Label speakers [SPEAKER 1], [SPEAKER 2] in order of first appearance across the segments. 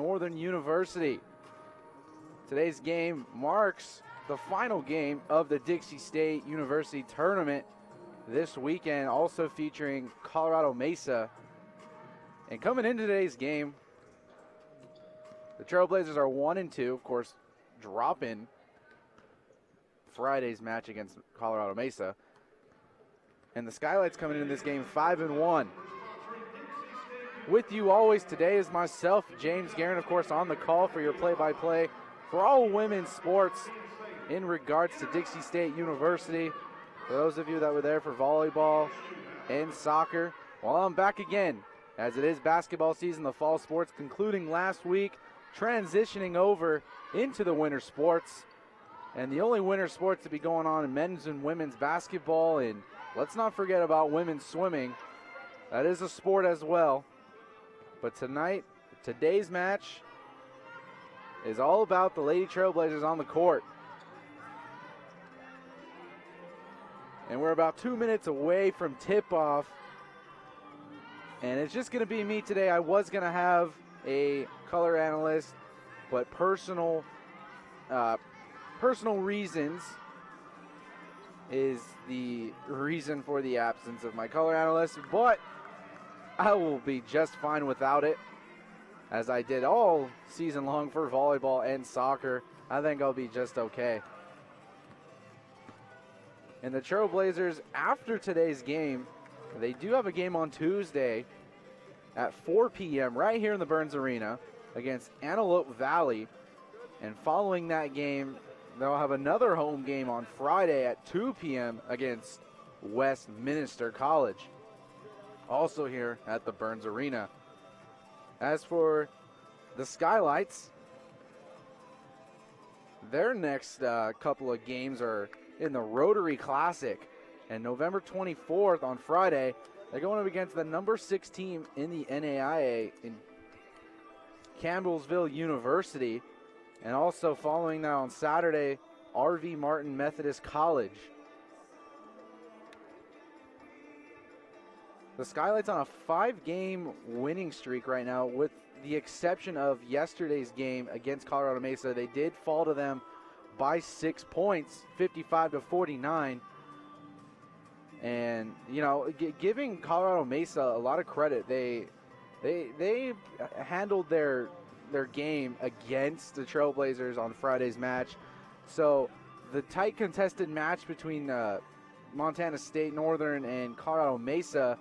[SPEAKER 1] Northern University. Today's game marks the final game of the Dixie State University tournament this weekend, also featuring Colorado Mesa. And coming into today's game, the Trailblazers are 1-2, of course, dropping Friday's match against Colorado Mesa. And the Skylights coming into this game 5-1. With you always today is myself, James Guerin, of course, on the call for your play-by-play for all women's sports in regards to Dixie State University. For those of you that were there for volleyball and soccer, well, I'm back again as it is basketball season, the fall sports concluding last week, transitioning over into the winter sports. And the only winter sports to be going on in men's and women's basketball, and let's not forget about women's swimming. That is a sport as well. But tonight, today's match is all about the Lady Trailblazers on the court. And we're about 2 minutes away from tip-off. And it's just going to be me today. I was going to have a color analyst, but personal reasons is the reason for the absence of my color analyst. But I will be just fine without it, as I did all season long for volleyball and soccer. I think I'll be just okay. And the Trailblazers, after today's game, they do have a game on Tuesday at 4 p.m. right here in the Burns Arena against Antelope Valley. And following that game, they'll have another home game on Friday at 2 p.m. against Westminster College, also here at the Burns Arena. As for the Skylights, their next couple of games are in the Rotary Classic. And November 24th on Friday, they're going up against the number 6 team in the NAIA in Campbellsville University. And also following that on Saturday, R.V. Martin Methodist College. The Skylights on a 5-game winning streak right now, with the exception of yesterday's game against Colorado Mesa. They did fall to them by 6 points, 55-49. And, you know, giving Colorado Mesa a lot of credit, they handled their game against the Trailblazers on Friday's match. So the tight contested match between Montana State Northern and Colorado Mesa,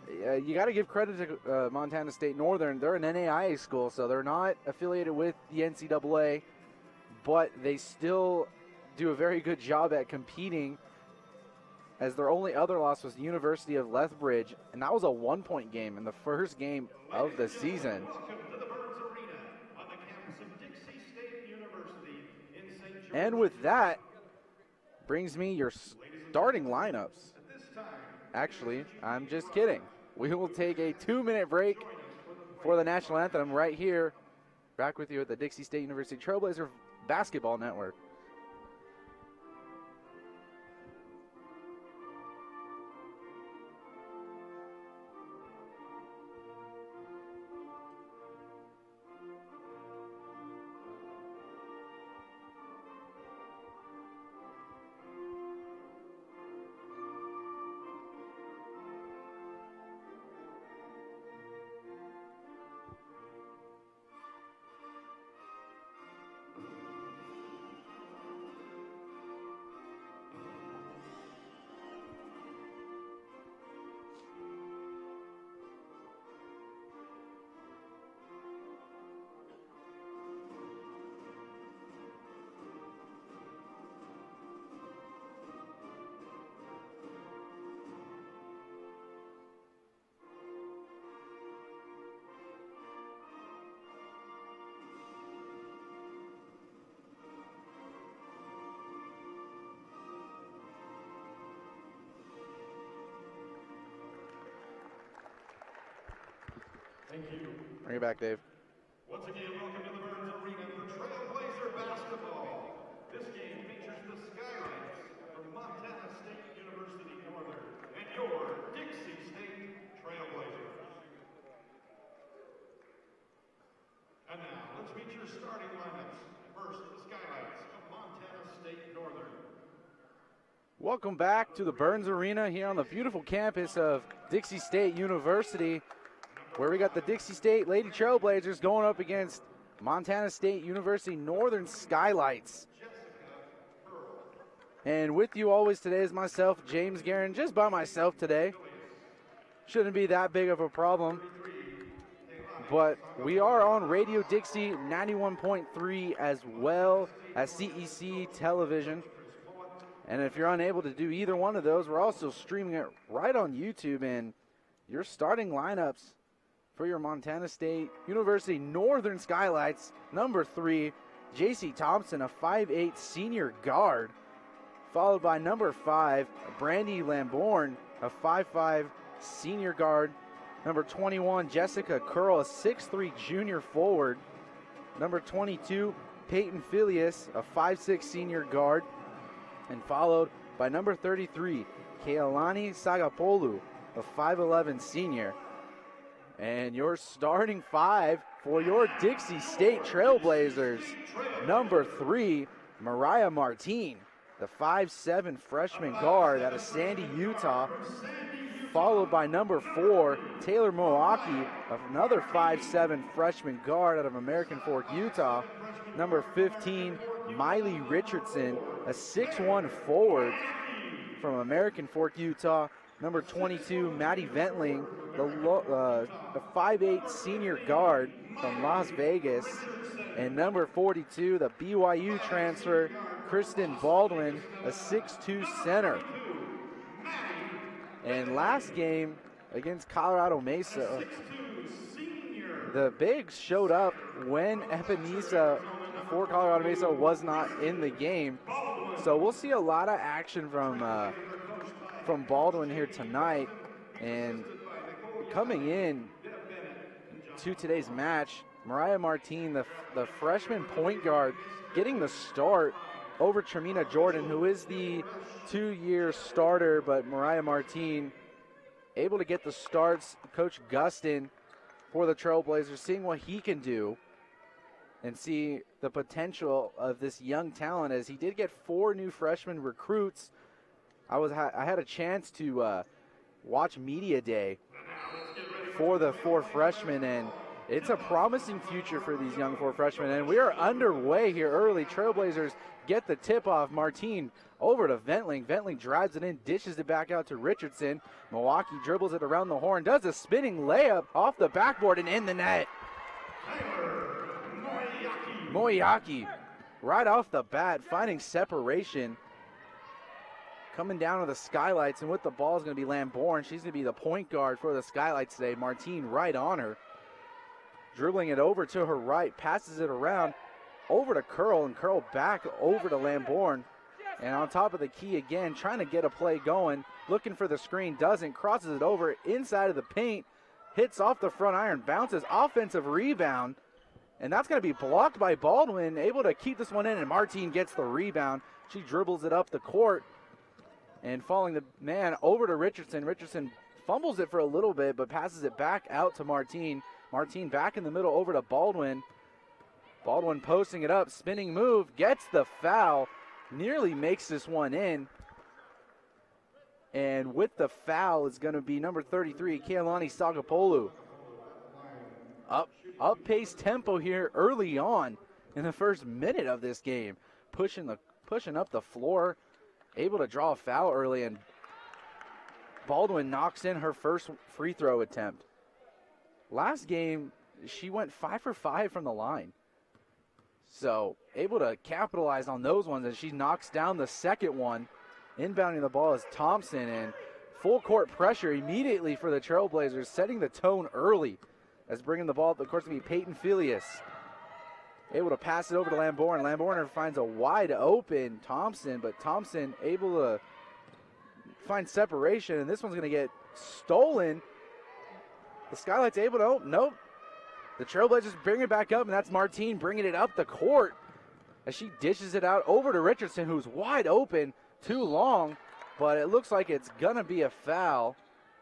[SPEAKER 1] you got to give credit to Montana State Northern. They're an NAIA school, so they're not affiliated with the NCAA, but they still do a very good job at competing, as their only other loss was the University of Lethbridge, and that was a 1-point game in the first game of the season. And with that, brings me your starting lineups. Actually, I'm just kidding. We will take a 2-minute break for the national anthem right here. Back with you at the Dixie State University Trailblazer Basketball Network.
[SPEAKER 2] Thank you.
[SPEAKER 1] Bring it back, Dave.
[SPEAKER 2] Once again, welcome to the Burns Arena for Trailblazer Basketball. This game features the Skylights from Montana State University Northern and your Dixie State Trailblazers. let's meet your starting lineups. First, the Skylights of Montana State Northern.
[SPEAKER 1] Welcome back to the Burns Arena here on the beautiful campus of Dixie State University, where we got the Dixie State Lady Trailblazers going up against Montana State University Northern Skylights. And with you always today is myself, James Guerin, just by myself today. Shouldn't be that big of a problem. But we are on Radio Dixie 91.3 as well as CEC Television. And if you're unable to do either one of those, we're also streaming it right on YouTube. And your starting lineups for your Montana State University Northern Skylights: number 3, J.C. Thompson, a 5'8" senior guard, followed by number 5, Brandy Lamborn, a 5'5" senior guard. Number 21, Jessica Curl, a 6'3" junior forward. Number 22, Peyton Filius, a 5'6" senior guard. And followed by number 33, Kealani Sagapolu, a 5'11" senior. And your starting 5 for your Dixie State Trailblazers: number 3, Mariah Martin, the 5'7" freshman guard out of Sandy, Utah. Followed by number 4, Taylor Moaki, another 5'7" freshman guard out of American Fork, Utah. Number 15, Miley Richardson, a 6'1" forward from American Fork, Utah. Number 22, Maddie Ventling, the 5'8" senior guard from Las Vegas. And number 42, the BYU transfer, Kristen Baldwin, a 6'2" center. And last game against Colorado Mesa, the bigs showed up when Epinesa for Colorado Mesa was not in the game. So we'll see a lot of action from Baldwin here tonight. And coming in to today's match, Mariah Martin, the freshman point guard, getting the start over Tremina Jordan, who is the 2-year starter, but Mariah Martin able to get the starts. Coach Gustin for the Trailblazers, seeing what he can do and see the potential of this young talent, as he did get 4 new freshman recruits. I had a chance to watch Media Day for the 4 freshmen, and it's a promising future for these young 4 freshmen. And we are underway here early. Trailblazers get the tip-off. Martin over to Ventling. Ventling drives it in, dishes it back out to Richardson. Milwaukee dribbles it around the horn, does a spinning layup off the backboard and in the net. Moyaki, right off the bat, finding separation. Coming down to the Skylights, and with the ball is going to be Lamborn. She's going to be the point guard for the Skylights today. Martin right on her. Dribbling it over to her right, passes it around over to Curl, and Curl back over to Lamborn. And on top of the key again, trying to get a play going, looking for the screen, doesn't, crosses it over inside of the paint, hits off the front iron, bounces, offensive rebound, and that's going to be blocked by Baldwin, able to keep this one in, and Martin gets the rebound. She dribbles it up the court, and falling the man over to Richardson. Richardson fumbles it for a little bit, but passes it back out to Martin. Martin back in the middle over to Baldwin. Baldwin posting it up, spinning move, gets the foul, nearly makes this one in. And with the foul is going to be number 33, Kealani Sagapolu. Up pace tempo here early on in the first minute of this game. Pushing up the floor, able to draw a foul early, and Baldwin knocks in her first free throw attempt. Last game, she went 5 for 5 from the line. So able to capitalize on those ones, and she knocks down the second one. Inbounding the ball is Thompson, and full court pressure immediately for the Trailblazers, setting the tone early as bringing the ball up the court to be Peyton Filius. Able to pass it over to Lamborn. Lamborn finds a wide open Thompson, but Thompson able to find separation, and this one's going to get stolen. The Skylights able to, nope. The Trailblazers bring it back up, and that's Martin bringing it up the court as she dishes it out over to Richardson, who's wide open, too long, but it looks like it's going to be a foul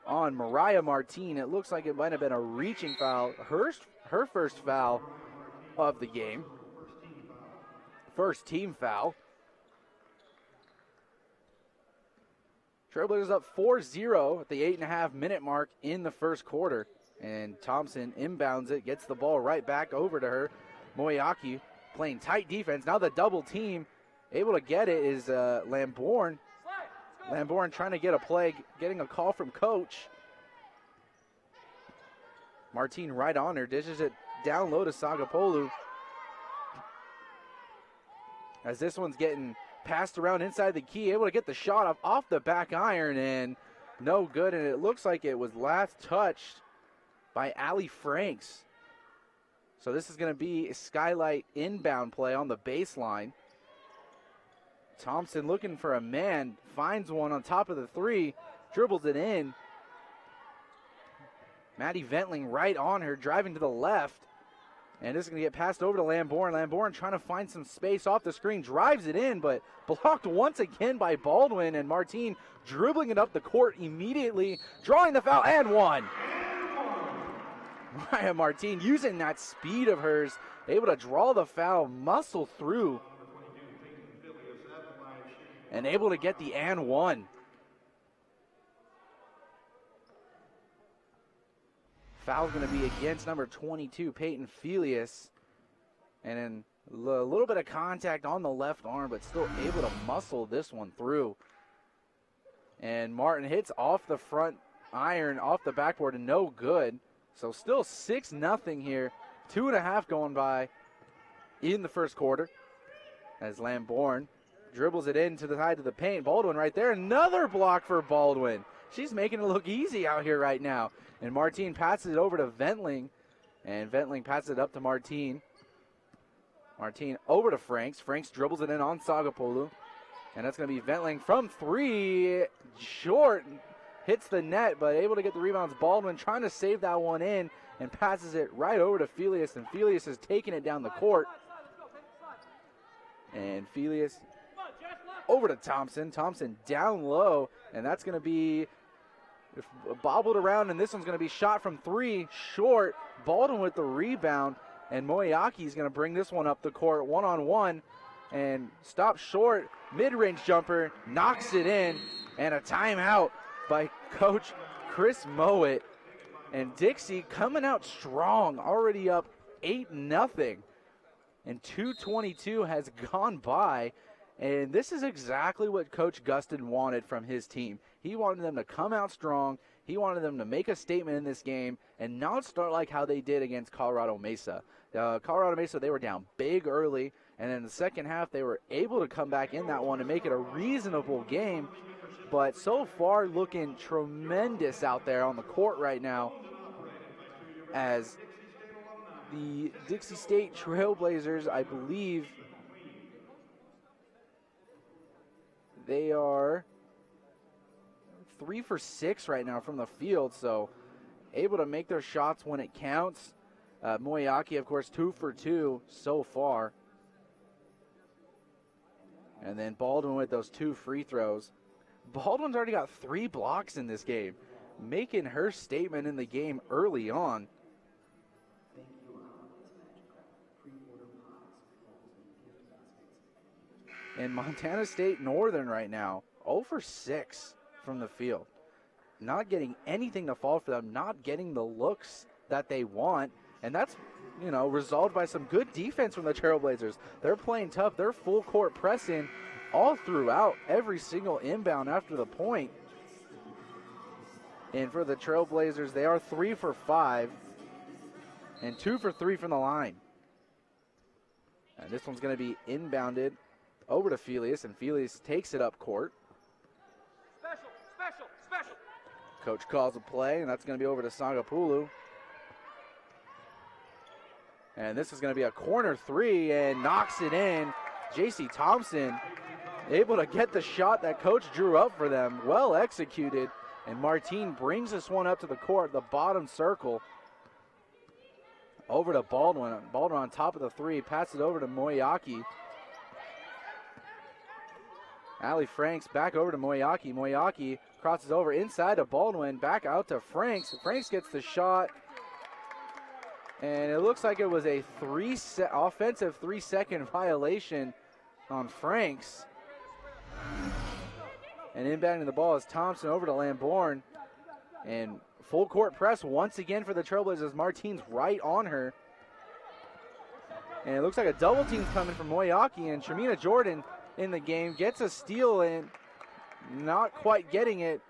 [SPEAKER 1] on Mariah Martin. It looks like it might have been a reaching foul, her first foul of the game. First team foul. Trailblazers up 4-0 at the 8.5-minute mark in the first quarter. And Thompson inbounds it, gets the ball right back over to her. Moyaki playing tight defense. Now the double team able to get it is Lambourne. Lambourne trying to get a play, getting a call from coach. Martine right on her, dishes it down low to Sagapolu. As this one's getting passed around inside the key, able to get the shot off the back iron, and no good. And it looks like it was last touched by Allie Franks. So this is going to be a Skylight inbound play on the baseline. Thompson looking for a man, finds one on top of the three, dribbles it in. Maddie Ventling right on her, driving to the left. And this is going to get passed over to Lambourne. Lambourne trying to find some space off the screen, drives it in, but blocked once again by Baldwin. And Martine dribbling it up the court immediately, drawing the foul, and one. Maya Martine using that speed of hers, able to draw the foul, muscle through, and able to get the and one. Foul's going to be against number 22, Peyton Felius. And then a little bit of contact on the left arm, but still able to muscle this one through. And Martin hits off the front iron, off the backboard, and no good. So still 6-0 here. 2.5 going by in the first quarter. As Lambourne dribbles it into the side of the paint. Baldwin right there. Another block for Baldwin. She's making it look easy out here right now. And Martine passes it over to Ventling. And Ventling passes it up to Martine. Martine over to Franks. Franks dribbles it in on Sagapolu. And that's going to be Ventling from three. Short. Hits the net, but able to get the rebounds. Baldwin trying to save that one in and passes it right over to Felius. And Felius is taking it down the court. And Felius over to Thompson. Thompson down low. And that's going to be bobbled around, and this one's going to be shot from three, short. Baldwin with the rebound, and Moyaki is going to bring this one up the court one-on-one, and stop short. Mid-range jumper, knocks it in, and a timeout by Coach Chris Mowat. And Dixie coming out strong, already up 8-0, and 2:22 has gone by. And this is exactly what Coach Gustin wanted from his team. He wanted them to come out strong. He wanted them to make a statement in this game and not start like how they did against Colorado Mesa. Colorado Mesa, they were down big early, and in the second half they were able to come back in that one and make it a reasonable game. But so far looking tremendous out there on the court right now, as the Dixie State Trailblazers, I believe, they are 3 for 6 right now from the field, so able to make their shots when it counts. Moyaki, of course, 2 for 2 so far. And then Baldwin with those 2 free throws. Baldwin's already got 3 blocks in this game, making her statement in the game early on. And Montana State Northern right now, 0 for 6 from the field. Not getting anything to fall for them, not getting the looks that they want. And that's, resolved by some good defense from the Trailblazers. They're playing tough. They're full court pressing all throughout, every single inbound after the point. And for the Trailblazers, they are 3 for 5 and 2 for 3 from the line. And this one's going to be inbounded over to Felius, and Felius takes it up court. Special. Coach calls a play, and that's going to be over to Sagapolu. And this is going to be a corner 3, and knocks it in. J.C. Thompson able to get the shot that coach drew up for them. Well executed, and Martine brings this one up to the court, the bottom circle. Over to Baldwin. Baldwin on top of the 3, passes it over to Moyaki. Allie Franks back over to Moyaki. Moyaki crosses over inside to Baldwin, back out to Franks. Franks gets the shot, And it looks like it was a offensive 3-second violation on Franks. And inbounding the ball is Thompson over to Lambourne. And full court press once again for the Trailblazers. Martine's right on her. And it looks like a double team's coming from Moyaki, and Tremina Jordan in the game gets a steal and not quite getting it.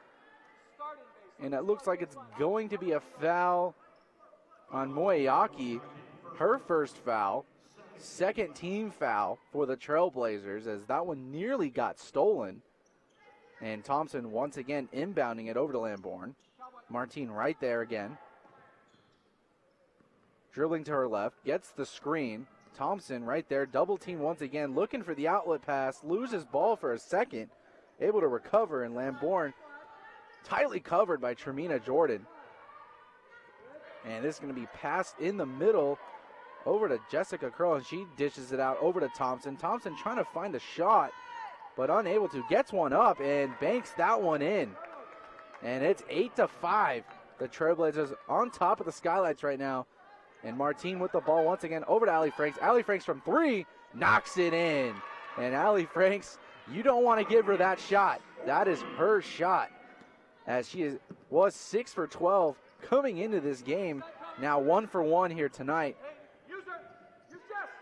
[SPEAKER 1] And it looks like it's going to be a foul on Moyaki. Her first foul, second team foul for the Trailblazers, as that one nearly got stolen. And Thompson once again inbounding it over to Lambourne. Martine right there again. Dribbling to her left, gets the screen. Thompson right there, double team once again, looking for the outlet pass, loses ball for a second, able to recover, and Lambourne tightly covered by Tremina Jordan. And this is going to be passed in the middle over to Jessica Curl, and she dishes it out over to Thompson. Thompson trying to find a shot, but unable to. Gets one up and banks that one in. And it's 8-5. The Trailblazers on top of the skylights right now. And Martine with the ball once again over to Allie Franks. Allie Franks from three, knocks it in. And Allie Franks, you don't want to give her that shot. That is her shot, as she was 6 for 12 coming into this game. Now 1 for 1 here tonight.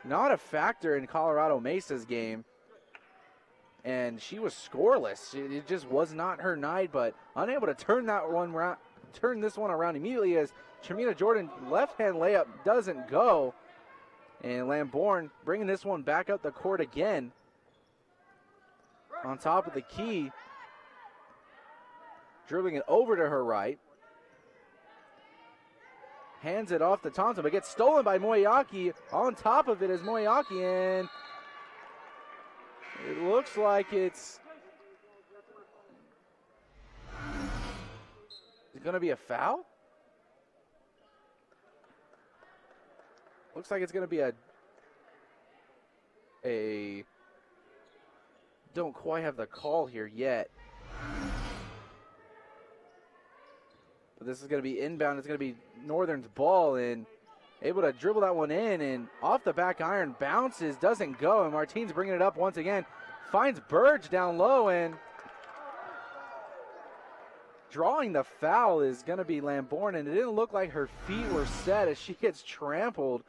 [SPEAKER 1] Not a factor in Colorado Mesa's game. And she was scoreless. It just was not her night, but unable to turn this one around immediately, as Tremina Jordan left-hand layup doesn't go. And Lambourne bringing this one back up the court again. On top of the key. Dribbling it over to her right. Hands it off to Thompson, but gets stolen by Moyaki. On top of it is Moyaki, and it looks like it's going to be a foul. Looks like it's going to be a don't quite have the call here yet. But this is going to be inbound. It's going to be Northern's ball, and able to dribble that one in, and off the back iron, bounces, doesn't go, and Martine's bringing it up once again. Finds Burge down low, and drawing the foul is going to be Lambourne, and it didn't look like her feet were set as she gets trampled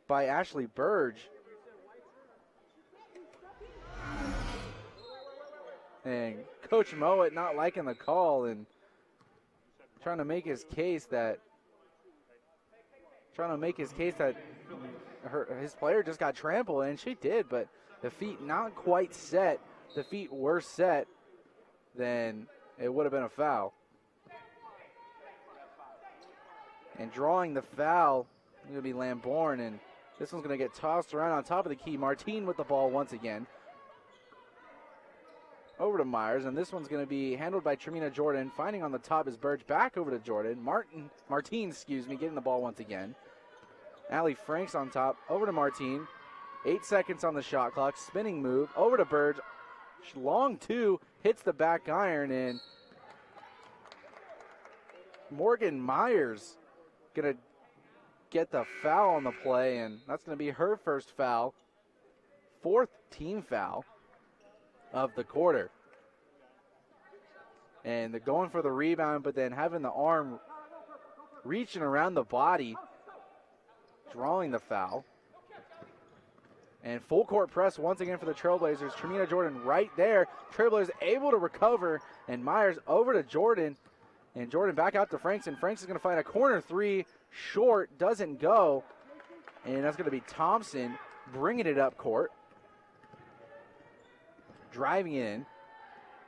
[SPEAKER 1] by Ashley Burge. And Coach Mowat not liking the call and trying to make his case that his player just got trampled, and she did, but the feet not quite set. The feet were set, then it would have been a foul. And drawing the foul is going to be Lambourne, and this one's going to get tossed around on top of the key. Martine with the ball once again. Over to Myers, and this one's going to be handled by Tremina Jordan. Finding on the top is Burge, back over to Jordan. Martine, getting the ball once again. Allie Franks on top, over to Martine. 8 seconds on the shot clock, spinning move, over to Burge. Long two, hits the back iron, and Morgan Myers going to get the foul on the play, and that's going to be her first foul. 4th team foul of the quarter. And they're going for the rebound, but then having the arm reaching around the body, drawing the foul. And full court press once again for the Trailblazers. Tremina Jordan right there. Trailblazers able to recover, and Myers over to Jordan. And Jordan back out to Franks, and Franks is going to find a corner three. Short, doesn't go. And that's going to be Thompson bringing it up court. Driving in.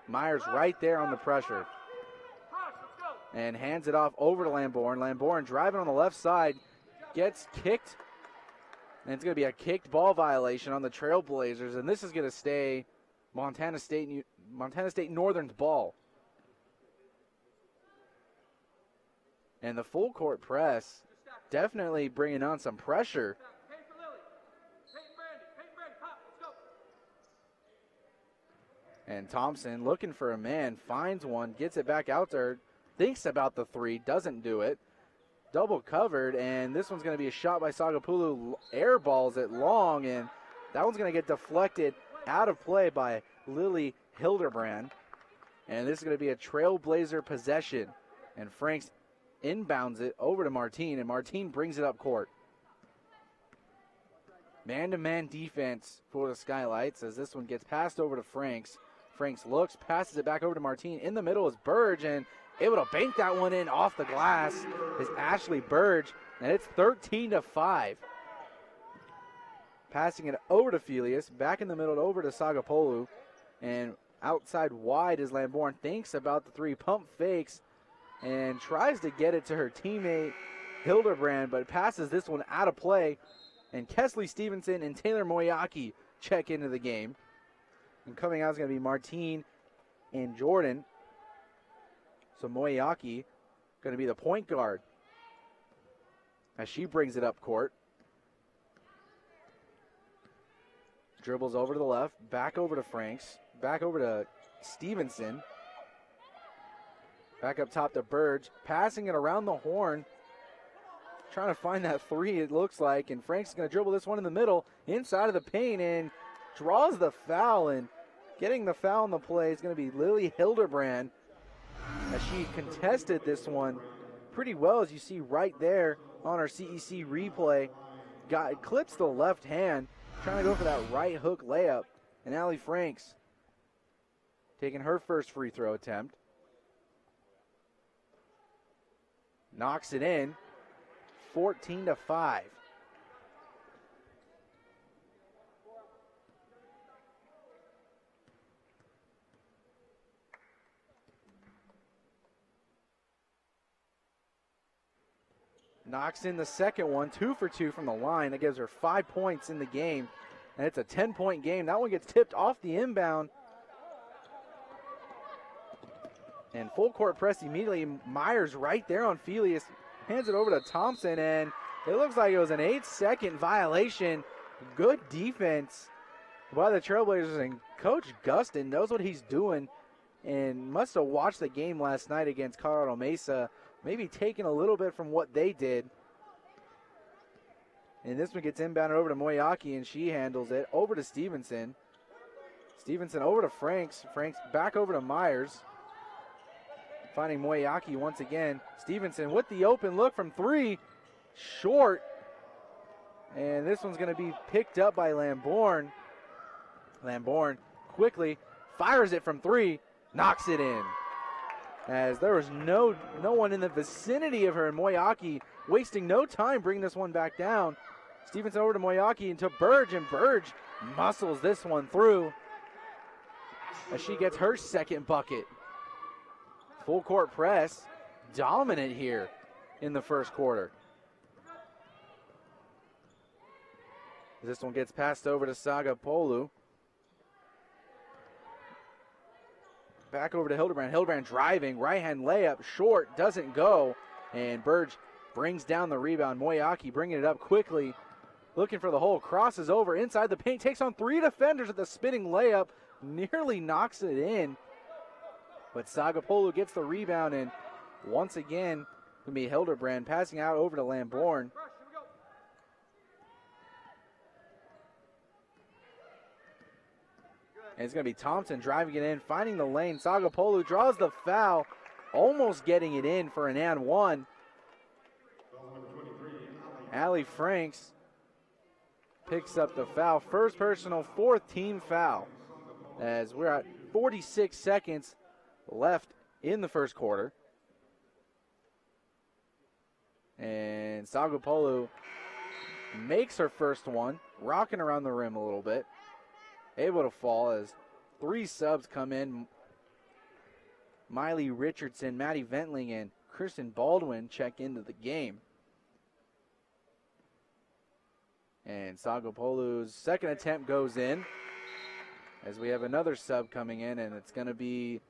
[SPEAKER 1] Myers right there on the pressure. And hands it off over to Lambourne. Lambourne driving on the left side. Gets kicked. And it's going to be a kicked ball violation on the Trailblazers. And this is going to stay Montana State Northern's ball. And the full court press definitely bringing on some pressure. And Thompson looking for a man, finds one, gets it back out there, thinks about the three, doesn't do it. double covered, and this one's going to be a shot by Sagapulu. Air balls it long, and that one's going to get deflected out of play by Lily Hildebrand. And this is going to be a Trailblazer possession. And Franks inbounds it over to Martine, and Martine brings it up court. Man-to-man defense for the Skylights as this one gets passed over to Franks. Franks looks, passes it back over to Martine. In the middle is Burge, and able to bank that one in off the glass is Ashley Burge, and it's 13-5. Passing it over to Felius, back in the middle over to Sagapolu, and outside wide is Lambourne. Thinks about the three, pump fakes, and tries to get it to her teammate Hildebrand, but passes this one out of play. And Kesley Stevenson and Taylor Moyaki check into the game. And coming out is going to be Martine and Jordan. So Moyaki going to be the point guard as she brings it up court. Dribbles over to the left, back over to Franks, back over to Stevenson. Back up top to Burge, passing it around the horn. Trying to find that three, it looks like, and Frank's going to dribble this one in the middle, inside of the paint, and draws the foul, and getting the foul in the play is going to be Lily Hildebrand, as she contested this one pretty well, as you see right there on our CEC replay. Clips the left hand, trying to go for that right hook layup, and Allie Franks taking her first free throw attempt. Knocks it in. 14-5. Knocks in the second one, 2 for 2 from the line. That gives her 5 points in the game, and it's a 10-point game. That one gets tipped off the inbound. And full court press immediately. Myers right there on Felius. Hands it over to Thompson, and it looks like it was an 8-second violation. Good defense by the Trailblazers, and Coach Gustin knows what he's doing and must have watched the game last night against Colorado Mesa, maybe taking a little bit from what they did. And this one gets inbounded over to Moyaki, and she handles it over to Stevenson. Stevenson over to Franks. Franks back over to Myers. Finding Moyaki once again. Stevenson with the open look from three. Short. And this one's going to be picked up by Lambourne. Lambourne quickly fires it from three. Knocks it in. As there was no one in the vicinity of her. And Moyaki wasting no time bringing this one back down. Stevenson over to Moyaki and to Burge. And Burge muscles this one through as she gets her second bucket. Full court press, dominant here in the first quarter. This one gets passed over to Sagapolu. Back over to Hildebrand. Hildebrand driving, right hand layup, short, doesn't go. And Burge brings down the rebound. Moyaki bringing it up quickly, looking for the hole, crosses over inside the paint, takes on three defenders with a spinning layup, nearly knocks it in. But Sagapolu gets the rebound, and once again, going to be Hildebrand passing out over to Lambourne. And it's going to be Thompson driving it in, finding the lane. Sagapolu draws the foul, almost getting it in for an and one. Allie Franks picks up the foul. First personal, fourth team foul. As we're at 46 seconds left in the first quarter. And Sagapolu makes her first one, rocking around the rim a little bit. Able to fall as three subs come in. Miley Richardson, Maddie Ventling, and Kristen Baldwin check into the game. And Sagapolu's second attempt goes in as we have another sub coming in, and it's going to be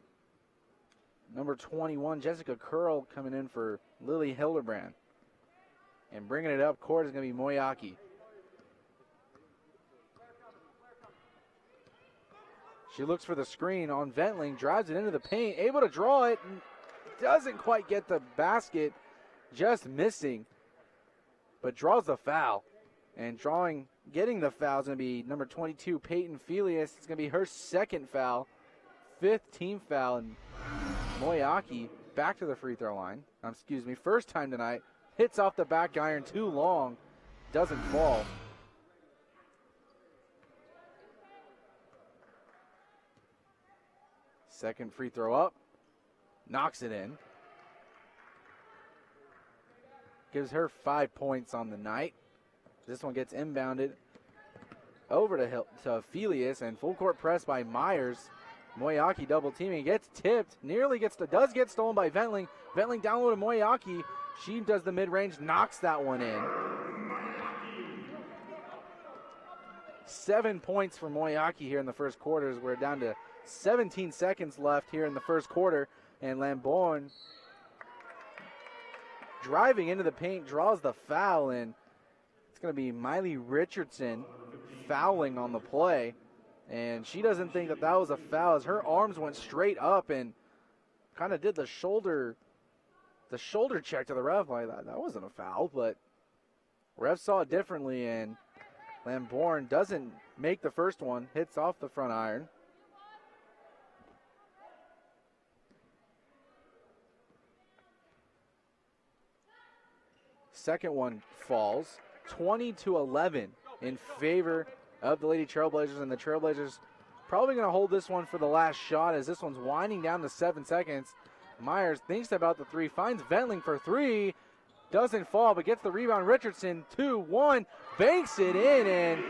[SPEAKER 1] number 21, Jessica Curl, coming in for Lily Hildebrand. And bringing it up court is going to be Moyaki. She looks for the screen on Ventling, drives it into the paint, able to draw it, and doesn't quite get the basket. just missing, but draws the foul. And getting the foul is going to be number 22, Peyton Felius. It's going to be her second foul, 5th team foul, and Moyaki back to the free throw line. First time tonight. Hits off the back iron too long, doesn't fall. Second free throw up, knocks it in. Gives her 5 points on the night. This one gets inbounded over to Felius, and full court press by Myers. Moyaki double teaming, gets tipped, does get stolen by Ventling. Ventling down low to Moyaki. She does the mid-range, knocks that one in. 7 points for Moyaki here in the first quarter as we're down to 17 seconds left here in the first quarter. And Lamborn driving into the paint, draws the foul, and it's going to be Miley Richardson fouling on the play. And she doesn't think that was a foul as her arms went straight up and kind of did the shoulder check to the ref. Like that wasn't a foul, but ref saw it differently, and Lamborn doesn't make the first one, hits off the front iron. Second one falls, 20-11 in favor of the Lady Trailblazers, and the Trailblazers probably going to hold this one for the last shot as this one's winding down to 7 seconds. Myers thinks about the three, finds Ventling for three, doesn't fall, but gets the rebound. Richardson, 2-1, banks it in, and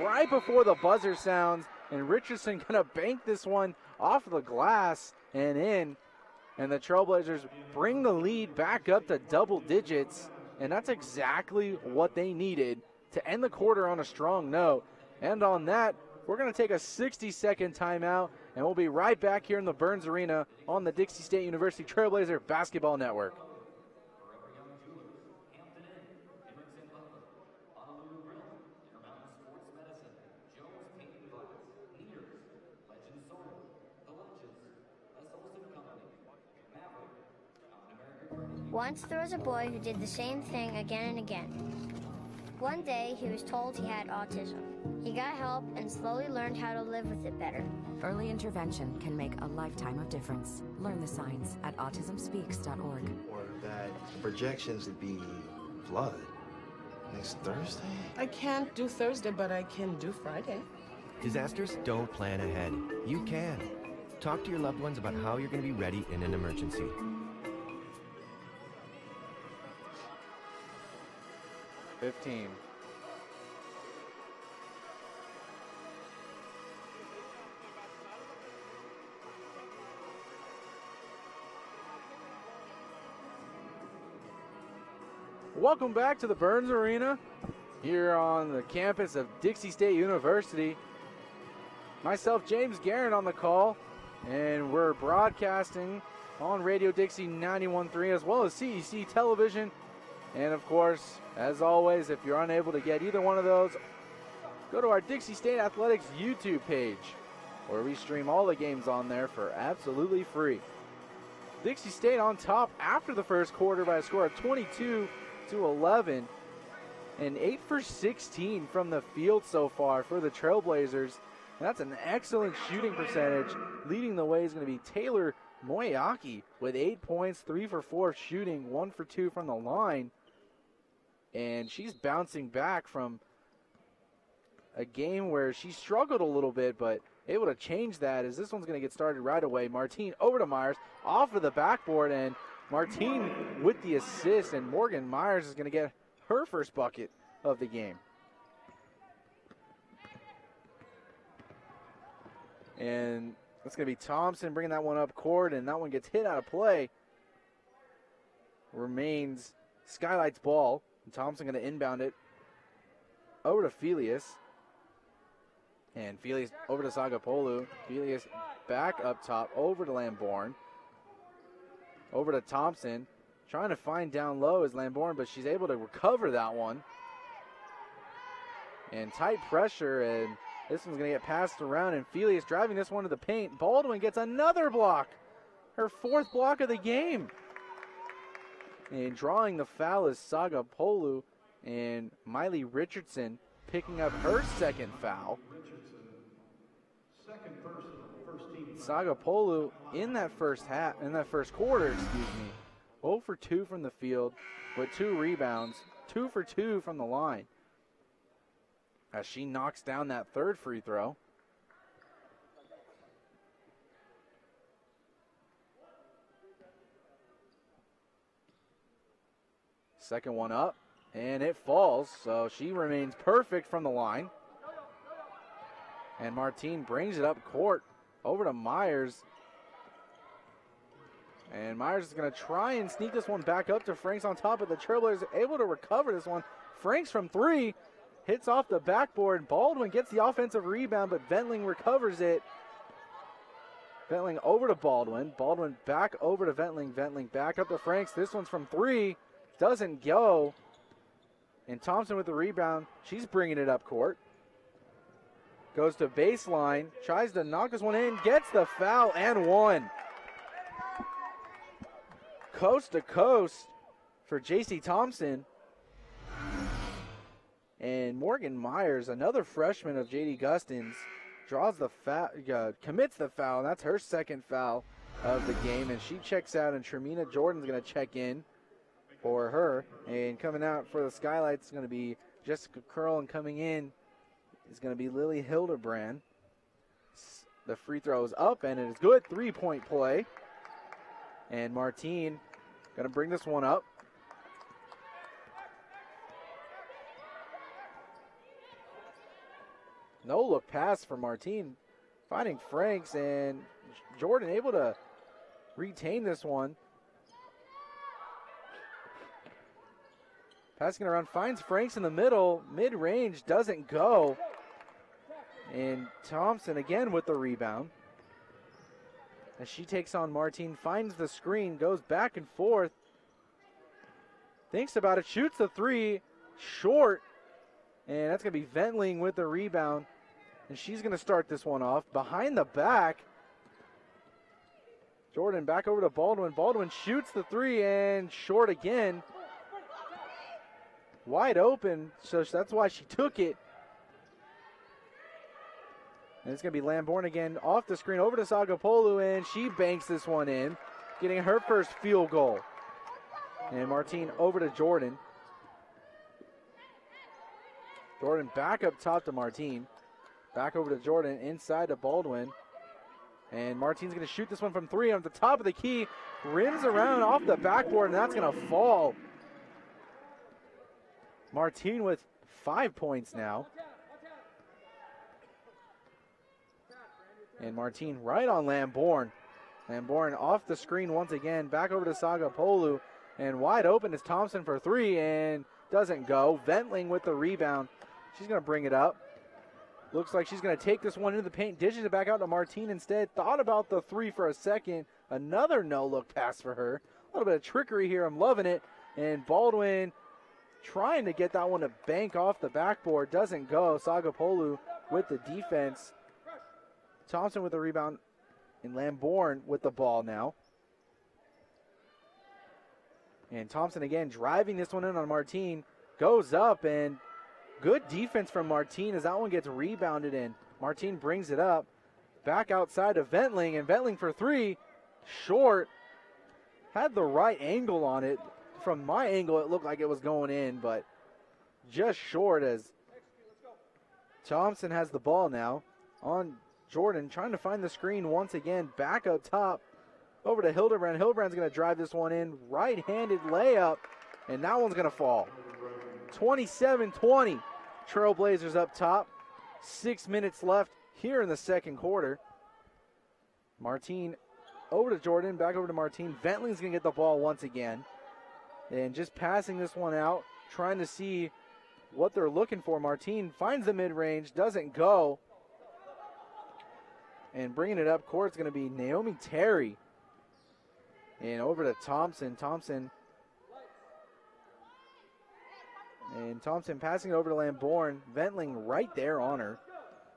[SPEAKER 1] right before the buzzer sounds, and Richardson going to bank this one off the glass and in, and the Trailblazers bring the lead back up to double digits, and that's exactly what they needed to end the quarter on a strong note. And on that, we're going to take a 60-second timeout, and we'll be right back here in the Burns Arena on the Dixie State University Trailblazer Basketball Network.
[SPEAKER 3] Once there was a boy who did the same thing again and again. One day, he was told he had autism. He got help and slowly learned how to live with it better.
[SPEAKER 4] Early intervention can make a lifetime of difference. Learn the signs at autismspeaks.org.
[SPEAKER 5] Or that the projections would be blood next Thursday?
[SPEAKER 6] I can't do Thursday, but I can do Friday.
[SPEAKER 7] Disasters don't plan ahead. You can. Talk to your loved ones about how you're going to be ready in an emergency.
[SPEAKER 1] Welcome back to the Burns Arena here on the campus of Dixie State University. Myself, James Guerin, on the call, and we're broadcasting on Radio Dixie 91.3 as well as CEC Television. And of course, as always, if you're unable to get either one of those, go to our Dixie State Athletics YouTube page where we stream all the games on there for absolutely free. Dixie State on top after the first quarter by a score of 22-11, and 8 for 16 from the field so far for the Trailblazers. And that's an excellent shooting percentage. Leading the way is going to be Taylor Moyaki with 8 points, 3 for 4 shooting, 1 for 2 from the line. And she's bouncing back from a game where she struggled a little bit, but able to change that as this one's going to get started right away. Martine over to Myers, off of the backboard, and Martine with the assist, and Morgan Myers is going to get her first bucket of the game. And it's going to be Thompson bringing that one up court, and that one gets hit out of play. Remains Skylight's ball. And Thompson going to inbound it over to Felius. And Felius over to Sagapolu. Felius back up top over to Lamborn. Over to Thompson. Trying to find down low is Lamborn, but she's able to recover that one. And tight pressure, and this one's going to get passed around, and Felius driving this one to the paint. Baldwin gets another block. Her 4th block of the game. And drawing the foul is Saga Polu, and Miley Richardson picking up her second foul. Saga Polu in that first quarter, 0 for 2 from the field with 2 rebounds, 2 for 2 from the line, as she knocks down that third free throw. Second one up, and it falls, so she remains perfect from the line. And Martine brings it up court over to Myers. And Myers is going to try and sneak this one back up to Franks on top of the Trailblazers, able to recover this one. Franks from 3, hits off the backboard. Baldwin gets the offensive rebound, but Ventling recovers it. Ventling over to Baldwin. Baldwin back over to Ventling. Ventling back up to Franks. This one's from 3. Doesn't go. And Thompson with the rebound. She's bringing it up court. Goes to baseline. Tries to knock this one in. Gets the foul and 1. Coast to coast for J.C. Thompson. And Morgan Myers, another freshman of J.D. Gustins, draws the foul, commits the foul, and that's her second foul of the game. And she checks out, and Tremina Jordan's going to check in for her. And coming out for the Skylights is going to be Jessica Curl, and coming in is going to be Lily Hildebrand. The free throw is up, and it is good. 3-point play. And Martine going to bring this one up. No look pass for Martine, finding Franks, and Jordan able to retain this one. Passing it around, finds Franks in the middle, mid-range, doesn't go. And Thompson again with the rebound. As she takes on Martine, finds the screen, goes back and forth. Thinks about it, shoots the 3, short. And that's going to be Ventling with the rebound. And she's going to start this one off. Behind the back. Jordan back over to Baldwin. Baldwin shoots the 3 and short again. Wide open, so that's why she took it. And it's going to be Lamborn again off the screen over to Sagapolu, and she banks this one in, getting her first field goal. And Martine over to Jordan. Jordan back up top to Martine. Back over to Jordan, inside to Baldwin. And Martine's going to shoot this one from 3 on the top of the key. Rims around off the backboard, and that's going to fall. Martine with 5 points now. And Martine right on Lamborn. Lamborn off the screen once again. Back over to Sagapolu. And wide open is Thompson for 3 and doesn't go. Ventling with the rebound. She's going to bring it up. Looks like she's going to take this one into the paint. Dishes it back out to Martine instead. Thought about the 3 for a second. Another no-look pass for her. A little bit of trickery here. I'm loving it. And Baldwin trying to get that one to bank off the backboard. Doesn't go. Sagapolu with the defense. Thompson with the rebound. And Lamborn with the ball now. And Thompson again driving this one in on Martine. Goes up, and good defense from Martine as that one gets rebounded in. Martine brings it up. Back outside to Ventling, and Ventling for 3. Short. Had the right angle on it. From my angle, it looked like it was going in, but just short as Thompson has the ball now on Jordan, trying to find the screen once again. Back up top over to Hildebrand. Hildebrand's going to drive this one in. Right-handed layup, and that one's going to fall. 27-20. Trailblazers up top. 6 minutes left here in the second quarter. Martine over to Jordan, back over to Martine. Ventling's going to get the ball once again. And just passing this one out, trying to see what they're looking for. Martine finds the mid-range, doesn't go. And bringing it up court is going to be Naomi Terry. And over to Thompson. Thompson passing it over to Lamborn. Ventling right there on her.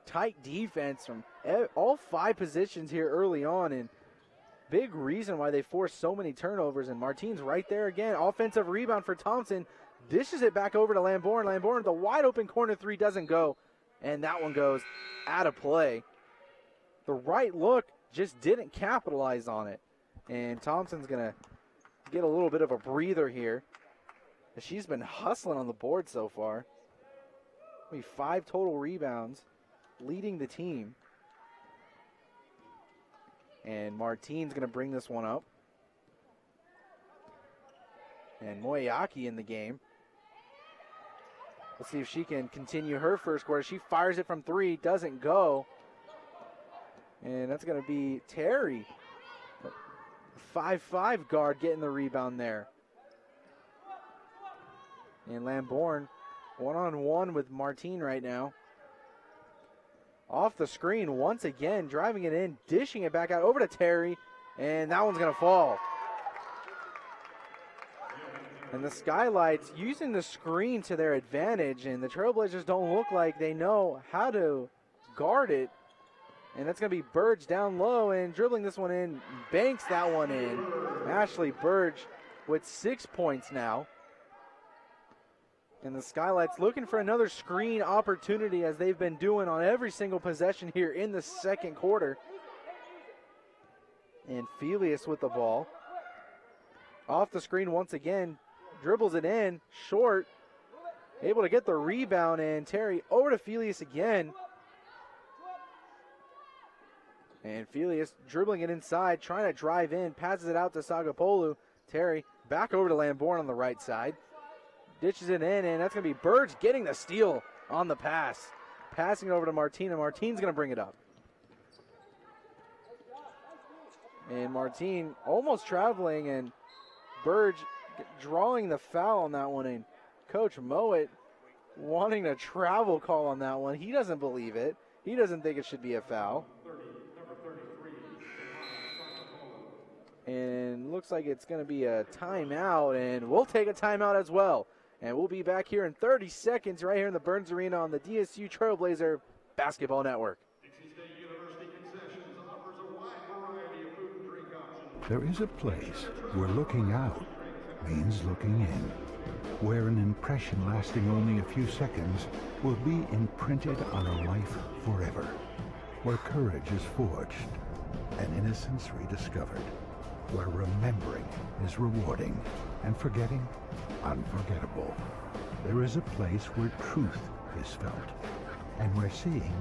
[SPEAKER 1] Tight defense from all 5 positions here early on. And big reason why they force so many turnovers. And Martine's right there again. Offensive rebound for Thompson. Dishes it back over to Lamborn. Lamborn, the wide open corner three doesn't go. And that one goes out of play. The right look just didn't capitalize on it. And Thompson's going to get a little bit of a breather here. She's been hustling on the board so far. 5 total rebounds, leading the team. And Martine's going to bring this one up. And Moyaki in the game. Let's see if she can continue her first quarter. She fires it from 3, doesn't go. And that's going to be Terry. 5'5" guard getting the rebound there. And Lamborn one-on-one with Martine right now. Off the screen once again, driving it in, dishing it back out over to Terry, and that one's going to fall. And the Skylights using the screen to their advantage, and the Trailblazers don't look like they know how to guard it. And that's going to be Burge down low and dribbling this one in, banks that one in. Ashley Burge with 6 points now. And the Skylights looking for another screen opportunity as they've been doing on every single possession here in the second quarter. And Felius with the ball. Off the screen once again, dribbles it in, short. Able to get the rebound, and Terry over to Felius again. And Felius dribbling it inside, trying to drive in, passes it out to Sagapolu. Terry back over to Lamborn on the right side. Ditches it in, and that's going to be Burge getting the steal on the pass. Passing it over to Martine, and Martine's going to bring it up. And Martine almost traveling, and Burge drawing the foul on that one. And Coach Mowat wanting a travel call on that one. He doesn't believe it. He doesn't think it should be a foul. And looks like it's going to be a timeout, and we'll take a timeout as well. And we'll be back here in 30 seconds right here in the Burns Arena on the DSU Trailblazer Basketball Network.
[SPEAKER 2] Dixie State University Concessions offers a wide variety of food and drink options.
[SPEAKER 8] There is a place where looking out means looking in, where an impression lasting only a few seconds will be imprinted on a life forever, where courage is forged and innocence rediscovered, where remembering is rewarding and forgetting unforgettable. There is a place where truth is felt and where seeing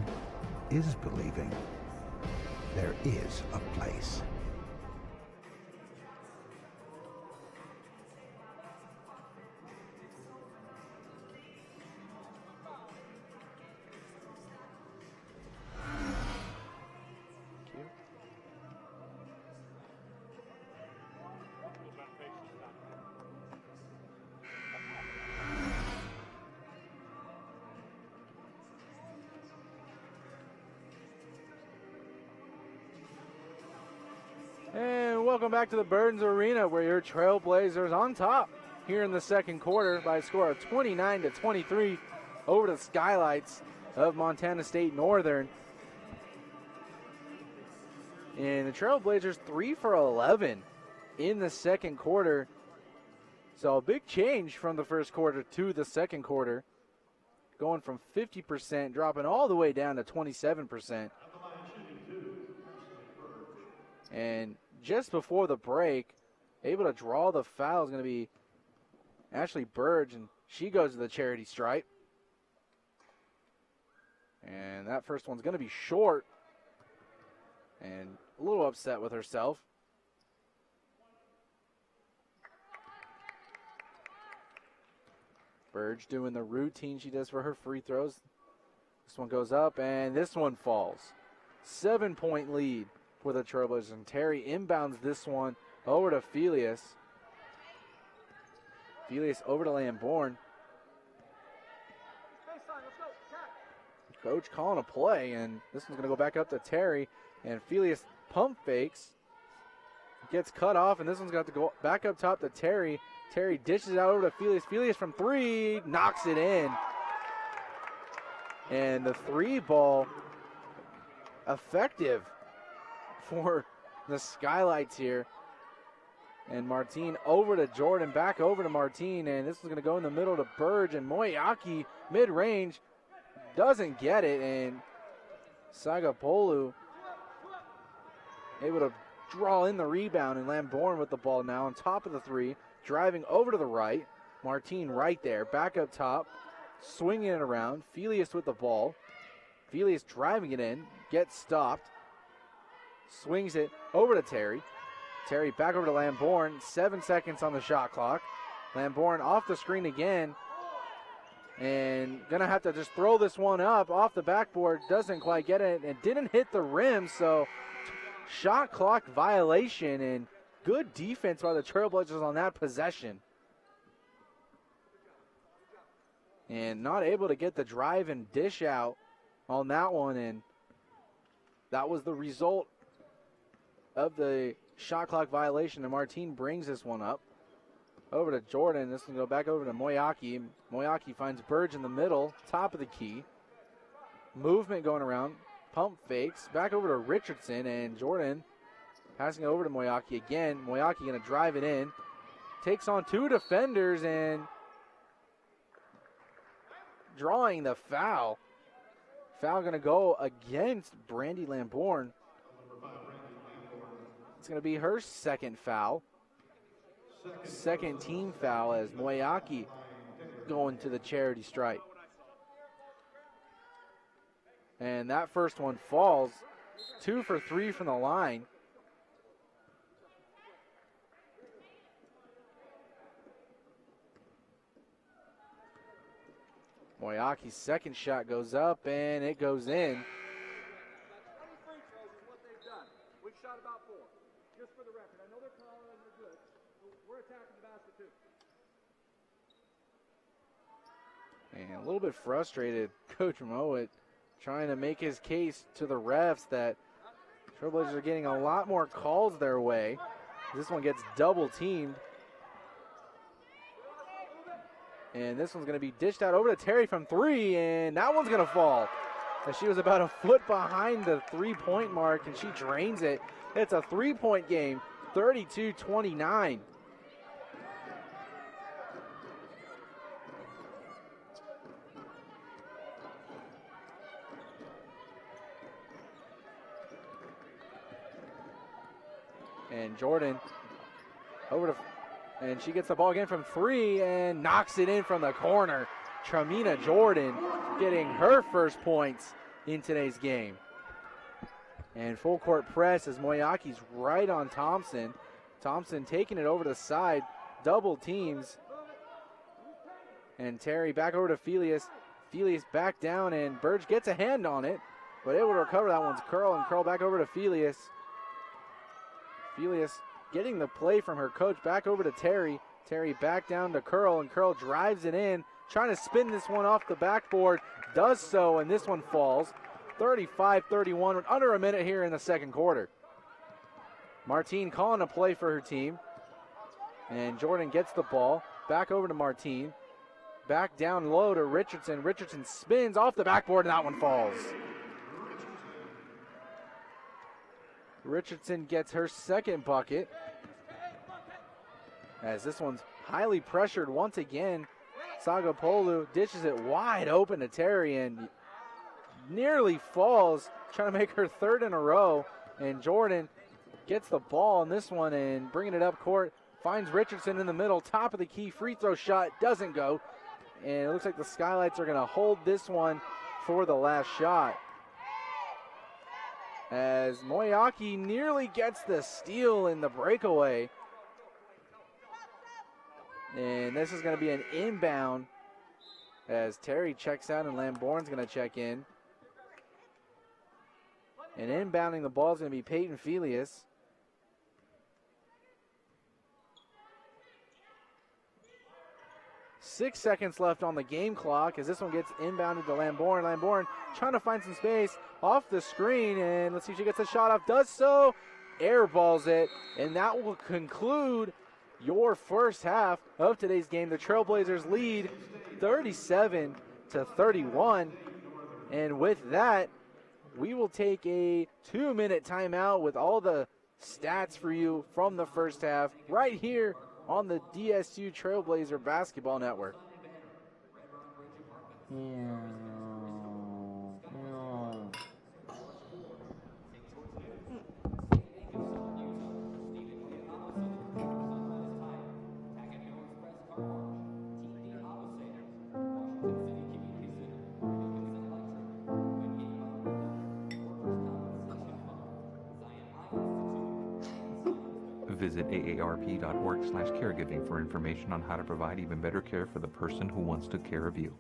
[SPEAKER 8] is believing. There is a place.
[SPEAKER 1] And welcome back to the Burns Arena, where your Trailblazers on top here in the second quarter by a score of 29-23 over the Skylights of Montana State Northern. And the Trailblazers 3 for 11 in the second quarter. So a big change from the first quarter to the second quarter, going from 50%, dropping all the way down to 27%. And just before the break, able to draw the foul is going to be Ashley Burge, and she goes to the charity stripe. And that first one's going to be short, and a little upset with herself. Burge doing the routine she does for her free throws. This one goes up, and this one falls. 7-point lead for the Trailblazers, and Terry inbounds this one over to Felius. Felius over to Lamborn. Coach calling a play, and this one's going to go back up to Terry, and Felius pump fakes. Gets cut off, and this one's going to have to go back up top to Terry. Terry dishes it out over to Felius. Felius from 3, knocks it in. And the 3 ball effective for the skylights here. And Martine over to Jordan, back over to Martine, and this is going to go in the middle to Burge, and Moyaki mid-range doesn't get it, and Sagapolu able to draw in the rebound, and Lambourne with the ball now on top of the three, driving over to the right. Martine right there, back up top, swinging it around. Felius with the ball. Felius driving it in, gets stopped, swings it over to Terry. Terry back over to Lambourne, 7 seconds on the shot clock. Lambourne off the screen again, and gonna have to just throw this one up off the backboard. Doesn't quite get it, and didn't hit the rim, so shot clock violation, and good defense by the Trailblazers on that possession. And not able to get the drive and dish out on that one, and that was the result of the shot clock violation, and Martine brings this one up. Over to Jordan. This will go back over to Moyaki. Moyaki finds Burge in the middle, top of the key. Movement going around. Pump fakes. Back over to Richardson, and Jordan passing it over to Moyaki again. Moyaki going to drive it in. Takes on two defenders and drawing the foul. Foul going to go against Brandy Lambourne. It's going to be her second foul. Second team foul as Moyaki going to the charity stripe. And that first one falls. 2 for 3 from the line. Moyaki's second shot goes up and it goes in.
[SPEAKER 9] We've shot about 4. Just for the record, I know they're calling and they're good. We're attacking the basket too.
[SPEAKER 1] And a little bit frustrated, Coach Mowat trying to make his case to the refs that Trailblazers are getting a lot more calls their way. This one gets double teamed. And this one's going to be dished out over to Terry from 3, and that one's going to fall. As she was about a foot behind the three-point mark, and she drains it. It's a three-point game, 32-29. And Jordan over to, and she gets the ball again from 3 and knocks it in from the corner. Tramina Jordan getting her first points in today's game. And full court press as Moyaki's right on Thompson. Thompson taking it over the side, double teams. And Terry back over to Felius. Felius back down, and Burge gets a hand on it, but able to recover that one's Curl, and Curl back over to Felius. Felius getting the play from her coach back over to Terry. Terry back down to Curl, and Curl drives it in, trying to spin this one off the backboard. Does so, and this one falls. 35-31 with under a minute here in the second quarter. Martine calling a play for her team. And Jordan gets the ball. Back over to Martine. Back down low to Richardson. Richardson spins off the backboard, and that one falls. Richardson gets her second bucket. As this one's highly pressured once again. Sagapolu dishes it wide open to Terry and nearly falls, trying to make her third in a row. And Jordan gets the ball on this one and bringing it up court. Finds Richardson in the middle, top of the key, free throw shot, doesn't go. And it looks like the Skylights are going to hold this one for the last shot. As Moyaki nearly gets the steal in the breakaway. And this is going to be an inbound as Terry checks out and Lambourne's going to check in. And inbounding the ball is going to be Peyton Felius. Six seconds left on the game clock as this one gets inbounded to Lambourne. Lambourne trying to find some space off the screen, and let's see if she gets a shot off. Does so, airballs it, and that will conclude your first half of today's game. The Trailblazers lead 37-31, and with that, we will take a 2-minute timeout with all the stats for you from the first half right here on the DSU Trailblazer Basketball Network.
[SPEAKER 10] Visit aarp.org/caregiving for information on how to provide even better care for the person who wants to care of you.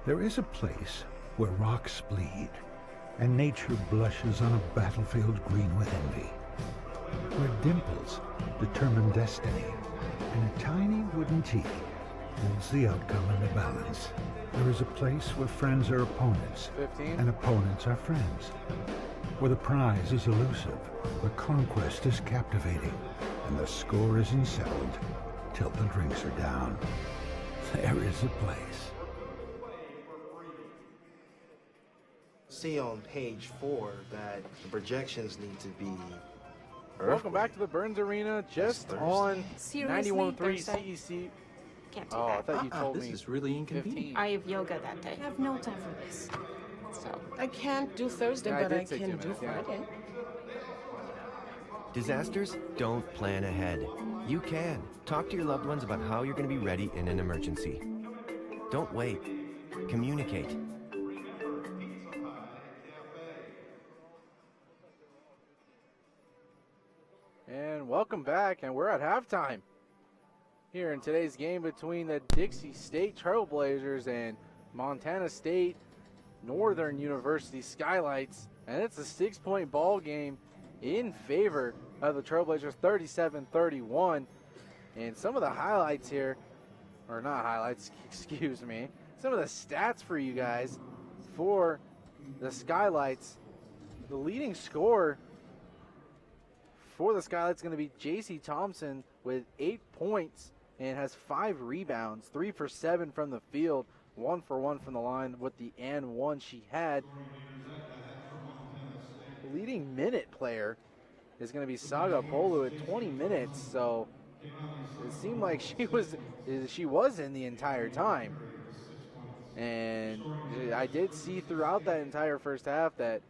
[SPEAKER 8] There is a place where rocks bleed, and nature blushes on a battlefield green with envy, where dimples determine destiny, and a tiny wooden tee holds the outcome in the balance. There is a place where friends are opponents,
[SPEAKER 1] 15.
[SPEAKER 8] and opponents are friends, where the prize is elusive, where conquest is captivating, and the score isn't settled till the drinks are down. There is a place.
[SPEAKER 5] See on page 4 that the projections need to be
[SPEAKER 1] Welcome back to the Burns Arena, just on
[SPEAKER 6] Seriously,
[SPEAKER 1] 91.3
[SPEAKER 6] Thursday?
[SPEAKER 1] CEC.
[SPEAKER 6] Can't do
[SPEAKER 1] Oh, I
[SPEAKER 6] that.
[SPEAKER 1] thought you told
[SPEAKER 5] this
[SPEAKER 1] me.
[SPEAKER 5] is really inconvenient.
[SPEAKER 1] 15.
[SPEAKER 6] I have yoga that day.
[SPEAKER 4] I have no time for this.
[SPEAKER 6] So I can't do Thursday,
[SPEAKER 1] Yeah, I
[SPEAKER 6] but
[SPEAKER 1] did
[SPEAKER 6] I
[SPEAKER 1] say
[SPEAKER 6] can
[SPEAKER 1] 2
[SPEAKER 6] do
[SPEAKER 1] minutes, yeah.
[SPEAKER 6] Friday.
[SPEAKER 7] Disasters don't plan ahead. You can. Talk to your loved ones about how you're going to be ready in an emergency. Don't wait. Communicate.
[SPEAKER 1] And welcome back, and we're at halftime here in today's game between the Dixie State Trailblazers and Montana State Northern University Skylights. And it's a 6-point ball game in favor of the Trailblazers, 37-31. And some of the highlights here, or not highlights, excuse me, some of the stats for you guys for the Skylights. The leading scorer for the Skylights is going to be J.C. Thompson with 8 points and has 5 rebounds, 3 for 7 from the field, 1 for 1 from the line with the and one she had. The leading minute player is going to be Saga Polu at 20 minutes, so it seemed like she was in the entire time. And I did see throughout that entire first half that,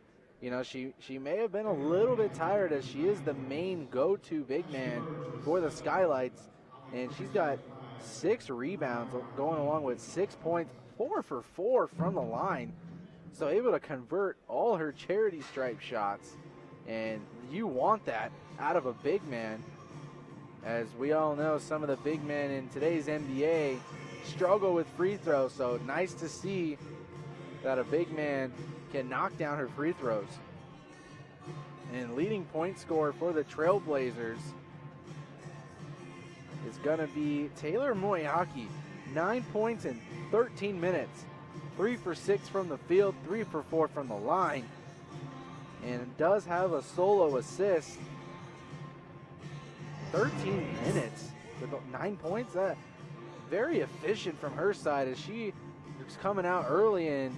[SPEAKER 1] you know, she may have been a little bit tired, as she is the main go-to big man for the Skylights. And she's got 6 rebounds going along with 6 points, 4 for 4 from the line. So able to convert all her charity stripe shots. And you want that out of a big man. As we all know, some of the big men in today's NBA struggle with free throws. So nice to see that a big man can knock down her free throws. And leading point scorer for the Trailblazers is going to be Taylor Moyaki. 9 points in 13 minutes. 3 for 6 from the field, 3 for 4 from the line. And does have a solo assist. 13 minutes with 9 points. Very efficient from her side, as she was coming out early and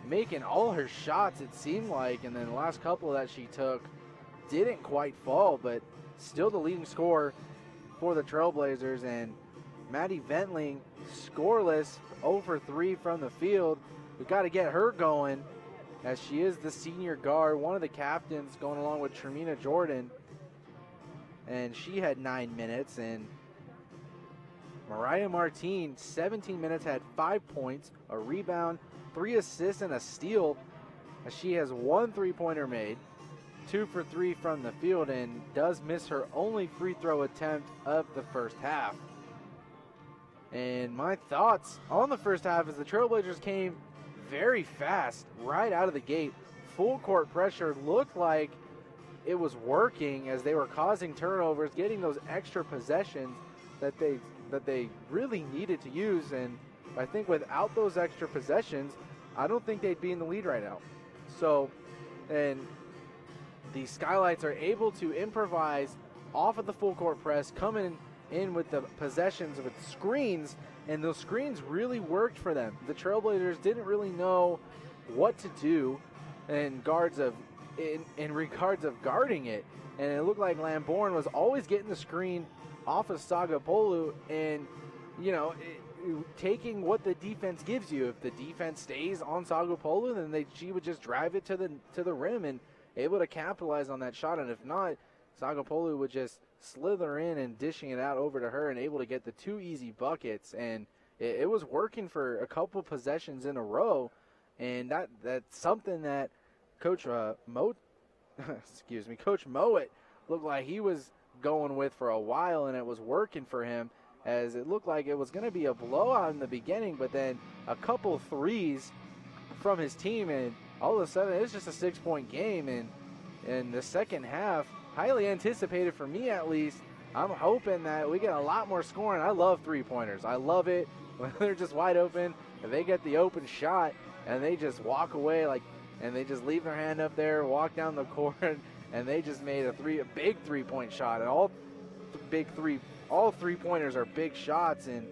[SPEAKER 1] making all her shots, it seemed like, and then the last couple that she took didn't quite fall, but still the leading scorer for the Trailblazers. And Maddie Ventling scoreless, 0 for 3 from the field. We've got to get her going, as she is the senior guard, one of the captains, going along with Tremina Jordan, and she had 9 minutes. And Mariah Martin, 17 minutes, had 5 points, a rebound, 3 assists, and a steal, as she has 1 3-pointer made, 2 for 3 from the field, and does miss her only free throw attempt of the first half. And my thoughts on the first half is the Trailblazers came very fast right out of the gate. Full court pressure looked like it was working as they were causing turnovers, getting those extra possessions that they really needed to use. And I think without those extra possessions, I don't think they'd be in the lead right now. So, and the Skylights are able to improvise off of the full court press, coming in with the possessions with screens, and those screens really worked for them. The Trailblazers didn't really know what to do in regards of guarding it, and it looked like Lambourne was always getting the screen off of Sagapolu, and taking what the defense gives you. If the defense stays on Sagapolu, then she would just drive it to the rim and able to capitalize on that shot. And if not, Sagapolu would just slither in and dishing it out over to her and able to get the 2 easy buckets. And it was working for a couple possessions in a row. And that's something that Coach Mowat looked like he was going with for a while, and it was working for him, as it looked like it was going to be a blowout in the beginning, but then a couple threes from his team, and all of a sudden it's just a 6-point game. And in the second half, highly anticipated for me at least, I'm hoping that we get a lot more scoring. I love three-pointers. I love it when they're just wide open, if they get the open shot and they just walk away and they just leave their hand up there, walk down the court, and they just made a big three-point shot. And all three-pointers are big shots. And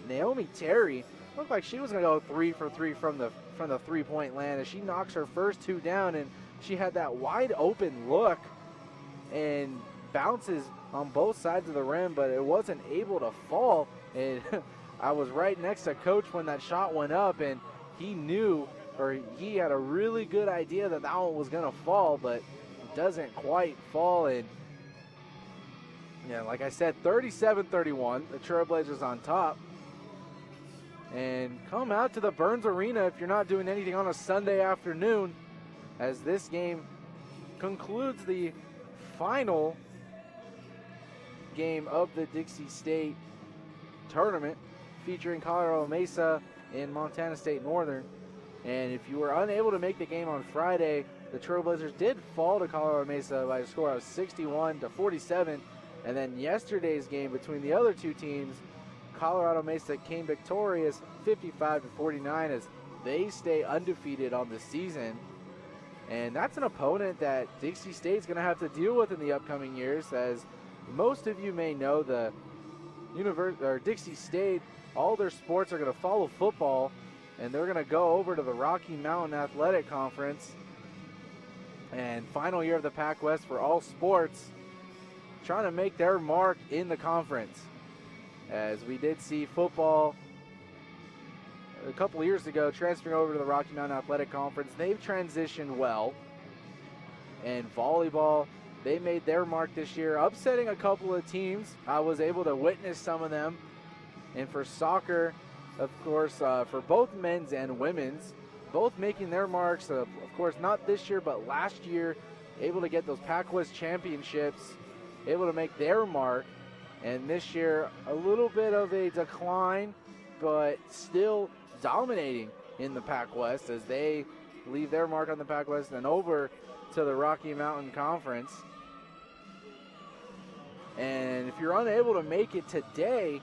[SPEAKER 1] Naomi Terry looked like she was going to go 3 for 3 from the three-point land as she knocks her first 2 down, and she had that wide open look and bounces on both sides of the rim, but it wasn't able to fall. And I was right next to Coach when that shot went up, and he had a really good idea that one was going to fall, but it doesn't quite fall. And yeah, like I said, 37-31, the Trailblazers on top. And come out to the Burns Arena if you're not doing anything on a Sunday afternoon, as this game concludes the final game of the Dixie State tournament, featuring Colorado Mesa and Montana State Northern. And if you were unable to make the game on Friday, the Trailblazers did fall to Colorado Mesa by a score of 61-47. And then yesterday's game between the other two teams, Colorado Mesa came victorious 55-49 as they stay undefeated on the season. And that's an opponent that Dixie State's going to have to deal with in the upcoming years. As most of you may know, the Dixie State, all their sports are going to follow football, and they're going to go over to the Rocky Mountain Athletic Conference. And final year of the Pac-West for all sports, trying to make their mark in the conference. As we did see football a couple years ago transferring over to the Rocky Mountain Athletic Conference. They've transitioned well. And volleyball, they made their mark this year, upsetting a couple of teams. I was able to witness some of them. And for soccer, of course, for both men's and women's, both making their marks, of course, not this year, but last year, able to get those Pac-West championships, able to make their mark. And this year, a little bit of a decline, but still dominating in the Pac-West as they leave their mark on the Pac-West and over to the Rocky Mountain Conference. And if you're unable to make it today,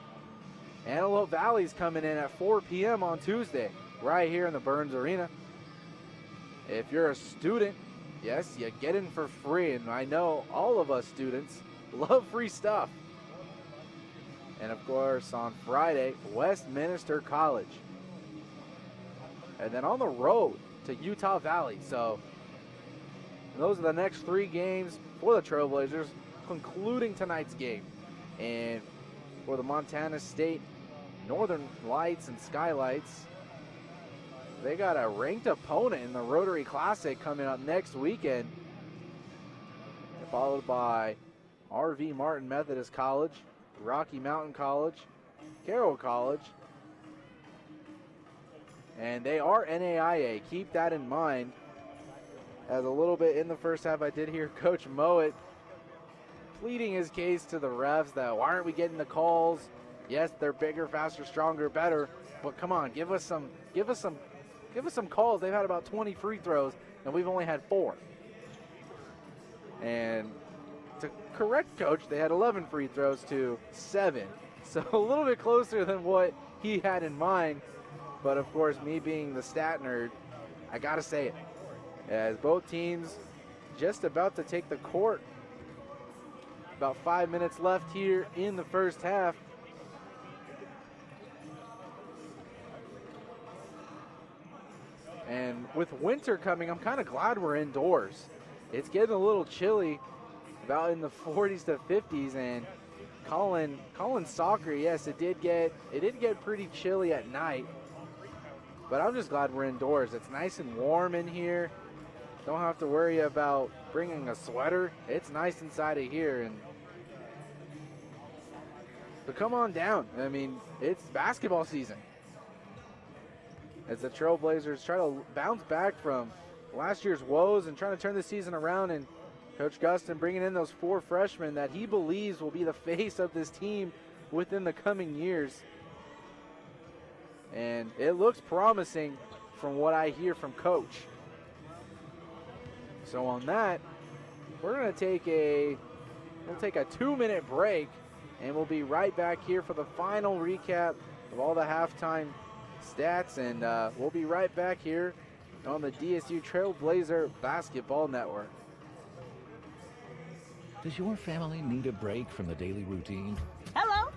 [SPEAKER 1] Antelope Valley's coming in at 4 p.m. on Tuesday, right here in the Burns Arena. If you're a student, yes, you get in for free, and I know all of us students love free stuff. And of course, on Friday, Westminster College. And then on the road to Utah Valley. So those are the next 3 games for the Trailblazers, concluding tonight's game. And for the Montana State Northern Lights and Skylights, they got a ranked opponent in the Rotary Classic coming up next weekend, followed by R.V. Martin Methodist College, Rocky Mountain College, Carroll College, and they are NAIA. Keep that in mind. As a little bit in the first half, I did hear Coach Mowat pleading his case to the refs that why aren't we getting the calls Yes, they're bigger, faster, stronger, better, but come on, give us some calls. They've had about 20 free throws, and we've only had 4. And to correct Coach, they had 11 free throws to 7. So a little bit closer than what he had in mind. But of course, me being the stat nerd, I gotta say it. As both teams just about to take the court. About 5 minutes left here in the first half. And with winter coming, I'm kind of glad we're indoors. It's getting a little chilly, about in the 40s to 50s, and calling soccer, yes, it did get pretty chilly at night. But I'm just glad we're indoors. It's nice and warm in here. Don't have to worry about bringing a sweater. It's nice inside of here. But come on down. I mean, it's basketball season. As the Trailblazers try to bounce back from last year's woes and trying to turn the season around, and Coach Gustin bringing in those 4 freshmen that he believes will be the face of this team within the coming years. And it looks promising from what I hear from Coach. So on that, we're going to take a 2-minute break, and we'll be right back here for the final recap of all the halftime stats, and we'll be right back here on the DSU Trailblazer Basketball Network.
[SPEAKER 11] Does your family need a break from the daily routine?
[SPEAKER 12] Hello,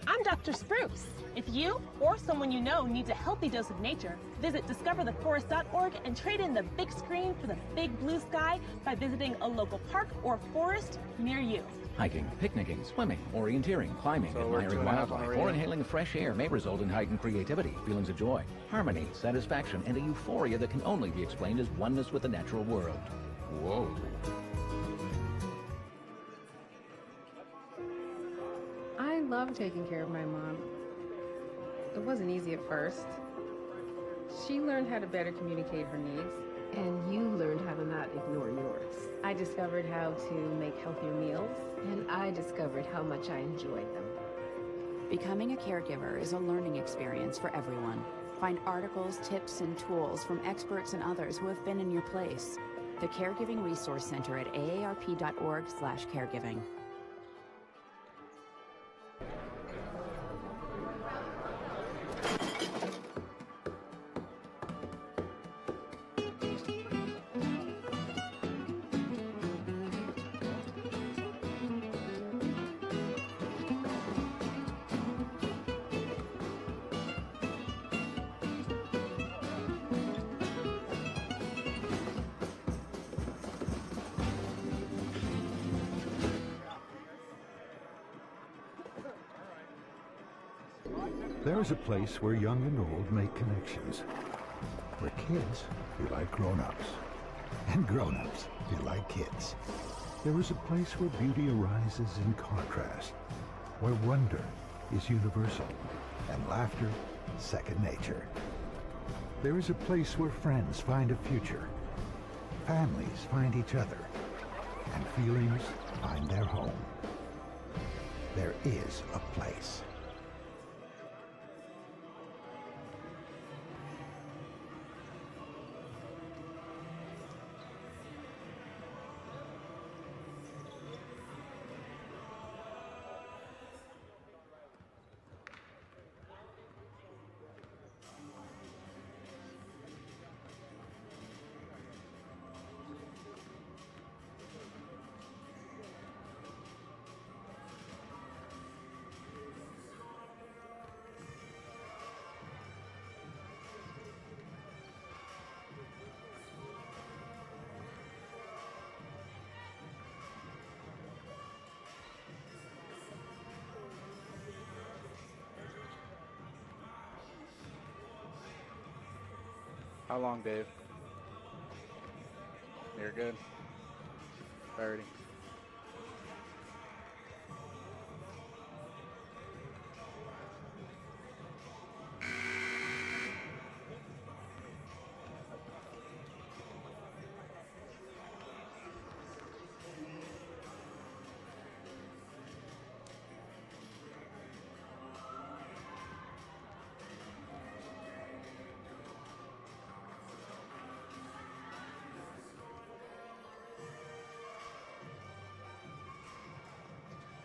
[SPEAKER 12] I'm Dr. Spruce. If you or someone you know needs a healthy dose of nature, visit discovertheforest.org and trade in the big screen for the big blue sky by visiting a local park or forest near you.
[SPEAKER 11] Hiking, picnicking, swimming, orienteering, climbing, admiring wildlife, or inhaling the fresh air may result in heightened creativity, feelings of joy, harmony, satisfaction, and a euphoria that can only be explained as oneness with the natural world. Whoa.
[SPEAKER 13] I love taking care of my mom. It wasn't easy at first. She learned how to better communicate her needs.
[SPEAKER 14] And you learned how to not ignore yours.
[SPEAKER 13] I discovered how to make healthier meals.
[SPEAKER 14] And I discovered how much I enjoyed them.
[SPEAKER 4] Becoming a caregiver is a learning experience for everyone. Find articles, tips, and tools from experts and others who have been in your place. The Caregiving Resource Center at aarp.org/caregiving.
[SPEAKER 8] There is a place where young and old make connections. Where kids feel like grown-ups. And grown-ups feel like kids. There is a place where beauty arises in contrast. Where wonder is universal. And laughter second nature. There is a place where friends find a future. Families find each other. And feelings find their home. There is a place.
[SPEAKER 1] How long, Dave? You're good. 30.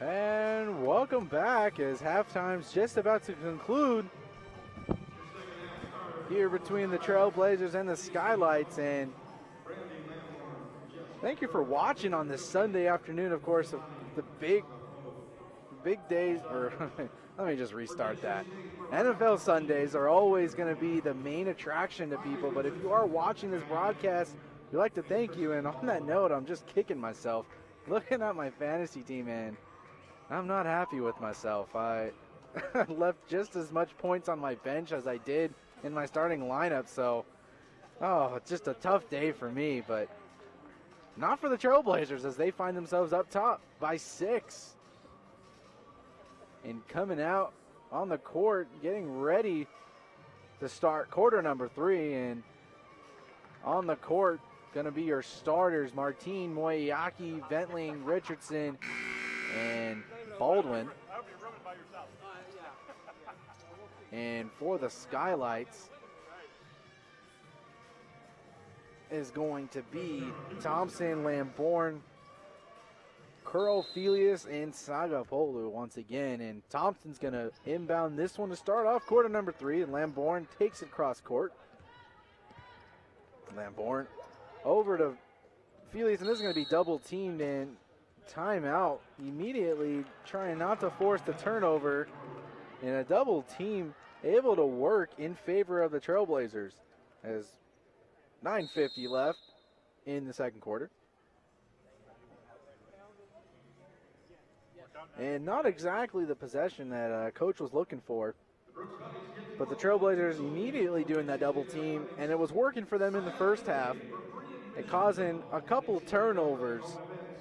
[SPEAKER 1] And welcome back as halftime's just about to conclude here between the Trailblazers and the Skylights. And thank you for watching on this Sunday afternoon, of course, of the big days, or let me just restart that. NFL Sundays are always going to be the main attraction to people, but if you are watching this broadcast, we'd like to thank you. And on that note, I'm just kicking myself looking at my fantasy team, and I'm not happy with myself. I left just as much points on my bench as I did in my starting lineup, so it's just a tough day for me, but not for the Trailblazers as they find themselves up top by 6. And coming out on the court, getting ready to start quarter number 3, and on the court going to be your starters: Martine, Moyaki, Ventling, Richardson, and Baldwin. And for the Skylights is going to be Thompson, Lamborn, Curl, Felius, and Sagapolu once again. And Thompson's going to inbound this one to start off quarter number 3, and Lamborn takes it cross court. Lamborn over to Felius, and this is going to be double teamed, and timeout immediately, trying not to force the turnover, and a double team able to work in favor of the Trailblazers as 9:50 left in the second quarter. And not exactly the possession that Coach was looking for, but the Trailblazers immediately doing that double team, and it was working for them in the first half, and causing a couple turnovers,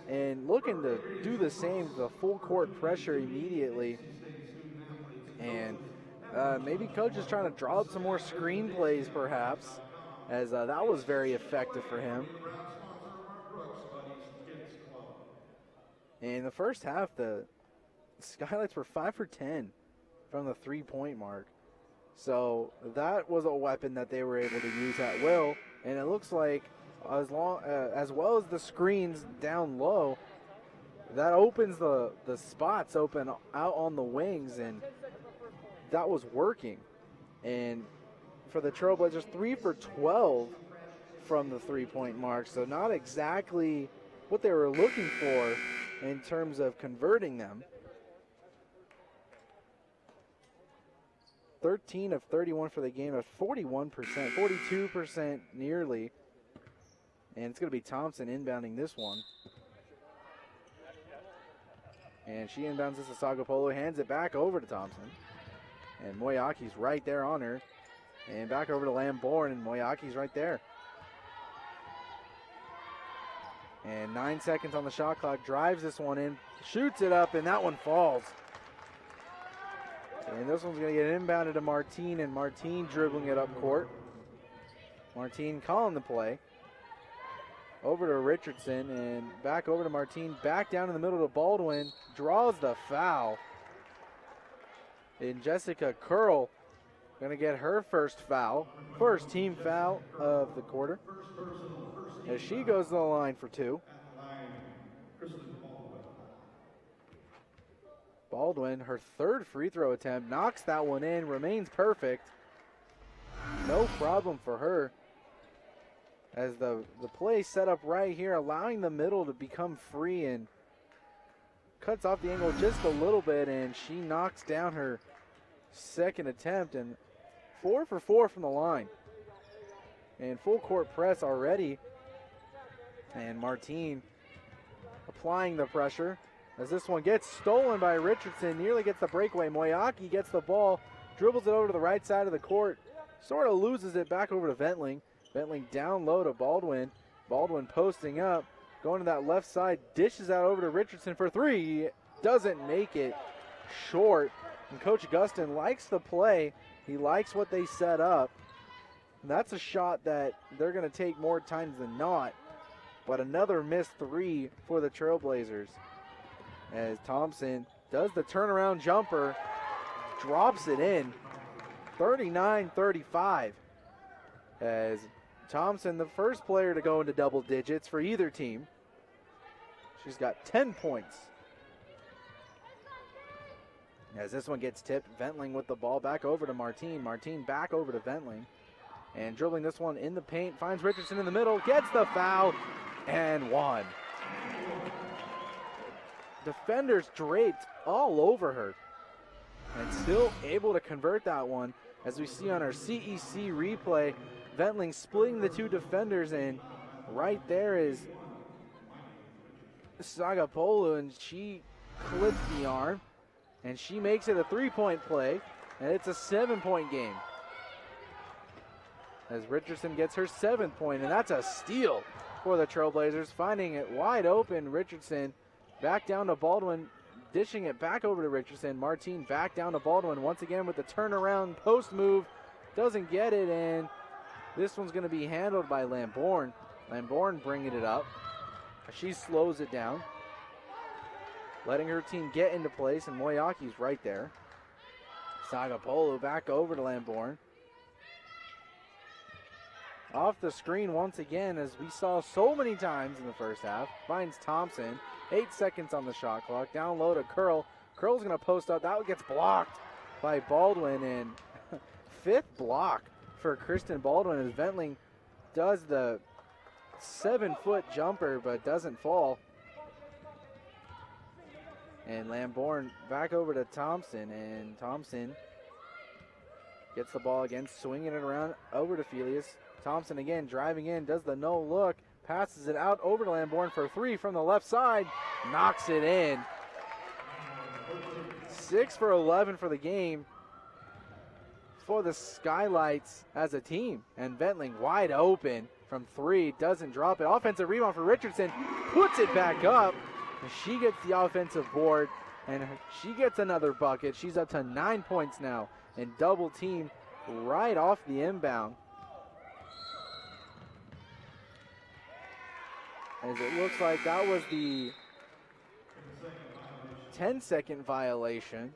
[SPEAKER 1] and looking to do the same, the full court pressure immediately. And maybe Coach is trying to draw up some more screenplays perhaps, as that was very effective for him. In the first half, the Skylights were 5 for 10 from the three-point mark. So that was a weapon that they were able to use at will. And it looks like as well as the screens down low, that opens the spots open out on the wings, and that was working. And for the Trailblazers, 3 for 12 from the three-point mark. So not exactly what they were looking for in terms of converting them. 13 of 31 for the game at 41%, 42% nearly. And it's going to be Thompson inbounding this one. And she inbounds this to Sagapolu, hands it back over to Thompson. And Moyaki's right there on her. And back over to Lamborn, and Moyaki's right there. And 9 seconds on the shot clock, drives this one in, shoots it up, and that one falls. And this one's going to get inbounded to Martine, and Martine dribbling it up court. Martine calling the play. Over to Richardson, and back over to Martine, back down in the middle to Baldwin, draws the foul. And Jessica Curl going to get her first foul, first team foul of the quarter, as she goes to the line for 2. Baldwin, her third free throw attempt, knocks that one in, remains perfect. No problem for her, as the play set up right here, allowing the middle to become free, and cuts off the angle just a little bit, and she knocks down her second attempt, and 4 for 4 from the line. And full court press already. And Martine applying the pressure as this one gets stolen by Richardson, nearly gets the breakaway. Moyaki gets the ball, dribbles it over to the right side of the court, sort of loses it back over to Ventling. Ventling down low to Baldwin. Baldwin posting up, going to that left side, dishes out over to Richardson for 3. Doesn't make it, short. And Coach Gustin likes the play. He likes what they set up. And that's a shot that they're going to take more times than not. But another missed 3 for the Trailblazers, as Thompson does the turnaround jumper, drops it in, 39-35. As Thompson, the first player to go into double digits for either team. She's got 10 points. As this one gets tipped, Ventling with the ball back over to Martine. Martine back over to Ventling. And dribbling this one in the paint, finds Richardson in the middle, gets the foul, and one. Defenders draped all over her. And still able to convert that one. As we see on our CEC replay, Ventling splitting the two defenders, and right there is Sagapolu, and she clips the arm, and she makes it a 3-point play, and it's a 7-point game. As Richardson gets her 7th point, and that's a steal for the Trailblazers, finding it wide open. Richardson back down to Baldwin, dishing it back over to Richardson. Martine back down to Baldwin once again with the turnaround post move. Doesn't get it, and this one's going to be handled by Lambourne. Lambourne bringing it up. She slows it down, letting her team get into place, and Moyaki's right there. Sagapolu back over to Lambourne. Off the screen once again, as we saw so many times in the first half. Finds Thompson. 8 seconds on the shot clock. Down low to Curl. Curl's going to post up. That one gets blocked by Baldwin, and 5th block for Kristen Baldwin as Ventling does the 7-foot jumper but doesn't fall. And Lambourne back over to Thompson, and Thompson gets the ball again, swinging it around over to Felius. Thompson again driving in, does the no look, passes it out over to Lambourne for 3 from the left side, knocks it in. 6 for 11 for the game for the Skylights as a team. And Ventling wide open from 3, doesn't drop it. Offensive rebound for Richardson, puts it back up. And she gets the offensive board, and she gets another bucket. She's up to 9 points now, and double team right off the inbound. As it looks like that was the 10-second violation.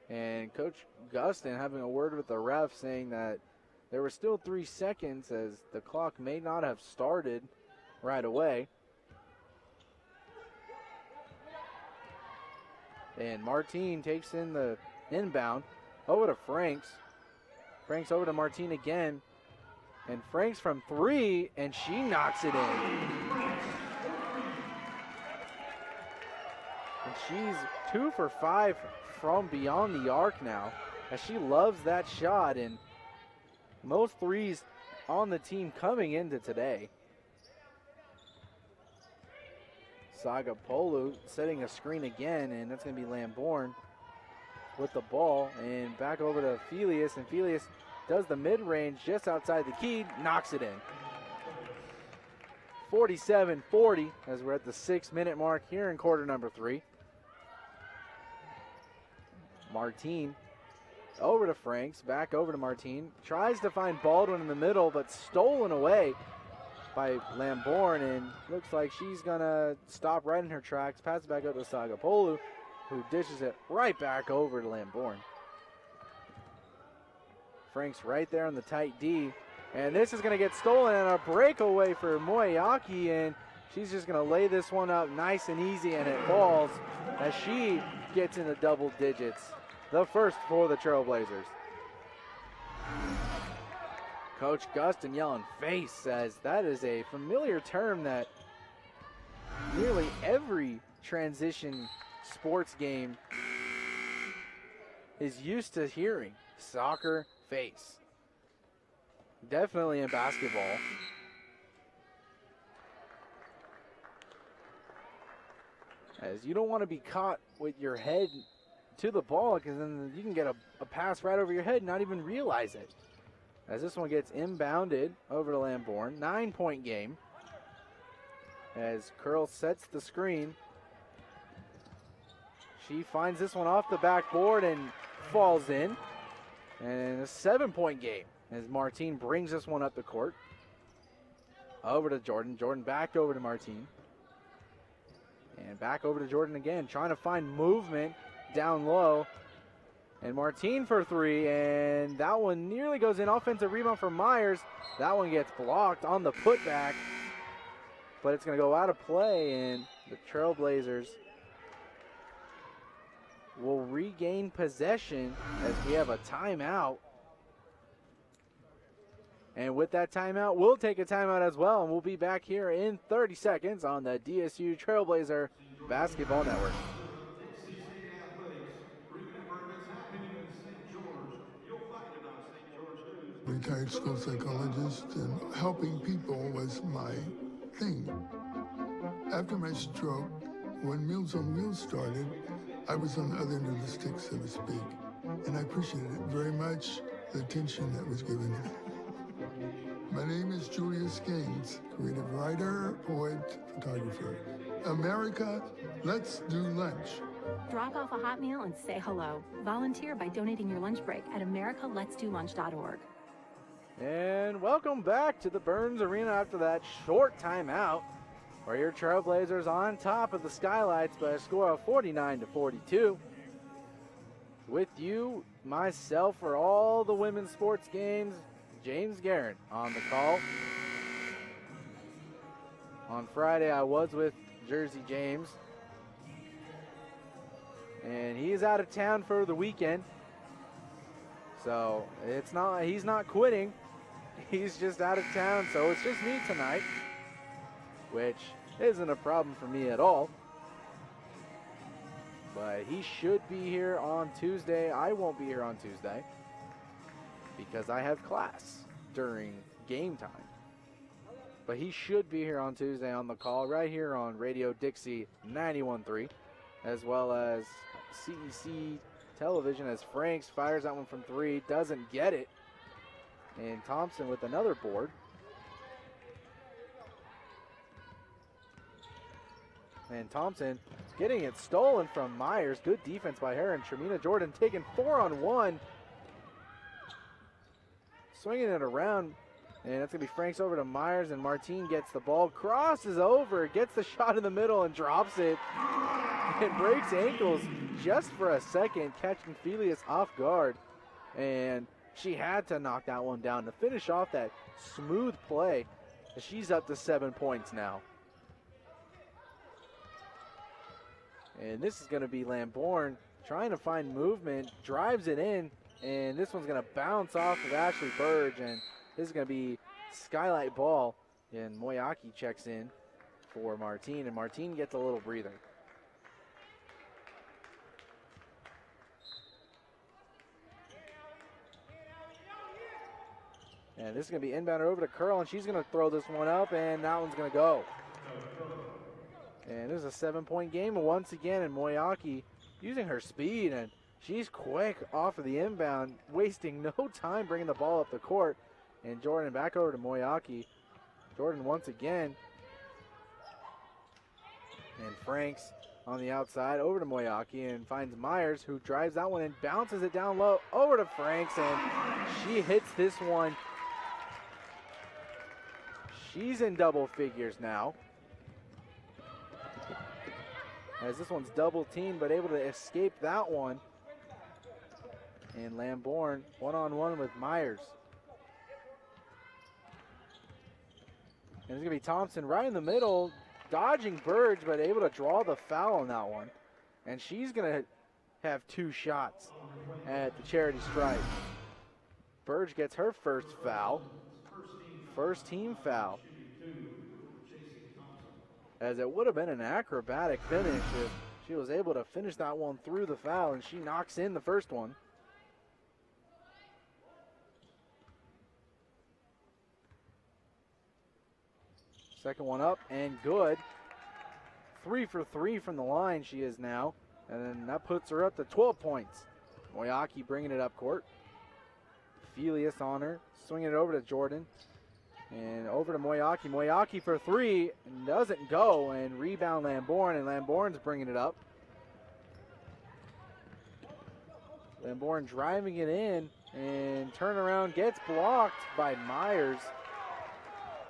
[SPEAKER 1] And Coach Gustin having a word with the ref, saying that there were still 3 seconds as the clock may not have started right away. And Martine takes in the inbound over to Franks. Franks over to Martine again. And Franks from 3, and she knocks it in. And she's 2 for 5 from beyond the arc now, as she loves that shot, and most threes on the team coming into today. Sagapolu setting a screen again, and that's going to be Lambourne with the ball, and back over to Felius, and Felius does the mid-range just outside the key, knocks it in. 47-40 as we're at the 6-minute mark here in quarter number 3. Martine over to Franks, back over to Martine, tries to find Baldwin in the middle, but stolen away by Lambourne, and looks like she's gonna stop right in her tracks, pass it back up to Sagapolu, who dishes it right back over to Lambourne. Franks right there on the tight D, and this is gonna get stolen, and a breakaway for Moyaki, and she's just gonna lay this one up nice and easy, and it falls as she gets into double digits. The first for the Trailblazers. Coach Gustin yelling face, says that is a familiar term that nearly every transition sports game is used to hearing. Soccer face. Definitely in basketball. As you don't want to be caught with your head to the ball, because then you can get a pass right over your head and not even realize it. As this one gets inbounded over to Lambourne. 9-point game. As Curl sets the screen. She finds this one off the backboard and falls in. And a 7-point game as Martine brings this one up the court. Over to Jordan. Jordan back over to Martine. And back over to Jordan again, trying to find movement down low. And Martine for three, and that one nearly goes in. Offensive rebound for Myers. That one gets blocked on the putback, but it's going to go out of play, and the Trailblazers will regain possession as we have a timeout. And with that timeout, we'll take a timeout as well, and we'll be back here in 30 seconds on the DSU Trailblazer Basketball Network.
[SPEAKER 15] Retired school psychologist, and helping people was my thing. After my stroke, when Meals on Wheels started, I was on the other end of the stick, so to speak. And I appreciated it very much, the attention that was given. My name is Julius Gaines, creative writer, poet, photographer. America, let's do lunch.
[SPEAKER 16] Drop off a hot meal and say hello. Volunteer by donating your lunch break at americaletsdolunch.org.
[SPEAKER 1] And welcome back to the Burns Arena after that short timeout, where your Trailblazers on top of the Skylights by a score of 49-42. With you, myself, for all the women's sports games, James Guerin on the call. On Friday, I was with Jersey James, and he is out of town for the weekend. So he's not quitting. He's just out of town, so it's just me tonight, which isn't a problem for me at all. But he should be here on Tuesday. I won't be here on Tuesday because I have class during game time. But he should be here on Tuesday on the call right here on Radio Dixie 91.3, as well as CEC television, as Franks fires that one from three, doesn't get it. And Thompson with another board. And Thompson getting it stolen from Myers. Good defense by her, and Tremina Jordan taking 4-on-1. Swinging it around, and that's going to be Franks over to Myers, and Martine gets the ball, crosses over, gets the shot in the middle and drops it. And breaks ankles just for a second, catching Felius off guard. And she had to knock that one down to finish off that smooth play. She's up to 7 points now. And this is going to be Lambourne trying to find movement, drives it in, and this one's going to bounce off of Ashley Burge, and this is going to be Skylight ball. And Moyaki checks in for Martine, and Martine gets a little breather. And this is going to be inbounder over to Curl, and she's going to throw this one up, and that one's going to go. And this is a 7-point game once again, and Moyaki using her speed, and she's quick off of the inbound, wasting no time bringing the ball up the court. And Jordan back over to Moyaki. Jordan once again. And Franks on the outside over to Moyaki and finds Myers, who drives that one and bounces it down low over to Franks, and she hits this one. She's in double figures now, as this one's double teamed, but able to escape that one. And Lambourne one-on-one with Myers. And it's going to be Thompson right in the middle, dodging Burge, but able to draw the foul on that one. And she's going to have 2 shots at the charity stripe. Burge gets her first foul. First team foul. As it would have been an acrobatic finish if she was able to finish that one through the foul, and she knocks in the first one. Second one up and good. 3 for 3 from the line she is now. And then that puts her up to 12 points. Moyaki bringing it up court. Felius on her. Swinging it over to Jordan. And over to Moyaki. Moyaki for 3. Doesn't go. And rebound Lambourne. And Lambourne's bringing it up. Lambourne driving it in. And turnaround gets blocked by Myers.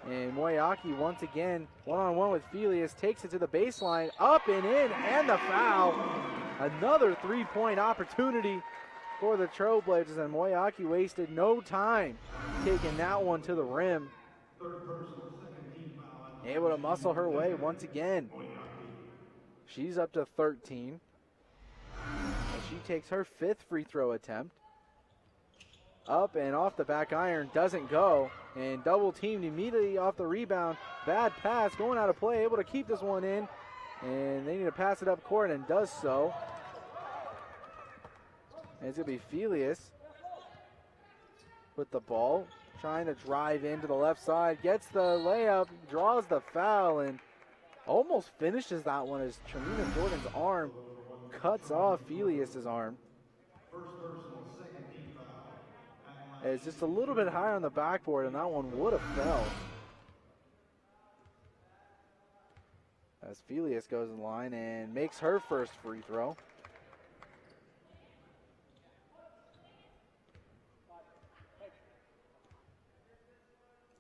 [SPEAKER 1] And Moyaki once again, one-on-one with Felius, takes it to the baseline, up and in, and the foul. Another 3-point opportunity for the Trailblazers, and Moyaki wasted no time taking that one to the rim. Able to muscle her way once again. She's up to 13. And she takes her 5th free throw attempt. Up and off the back iron, doesn't go. And double teamed immediately off the rebound. Bad pass, going out of play, able to keep this one in. And they need to pass it up court and does so. And it's going to be Felius with the ball, trying to drive into the left side. Gets the layup, draws the foul, and almost finishes that one as Tremina Jordan's arm cuts off Felius's arm. It's just a little bit higher on the backboard, and that one would have fell. As Felius goes in line and makes her first free throw.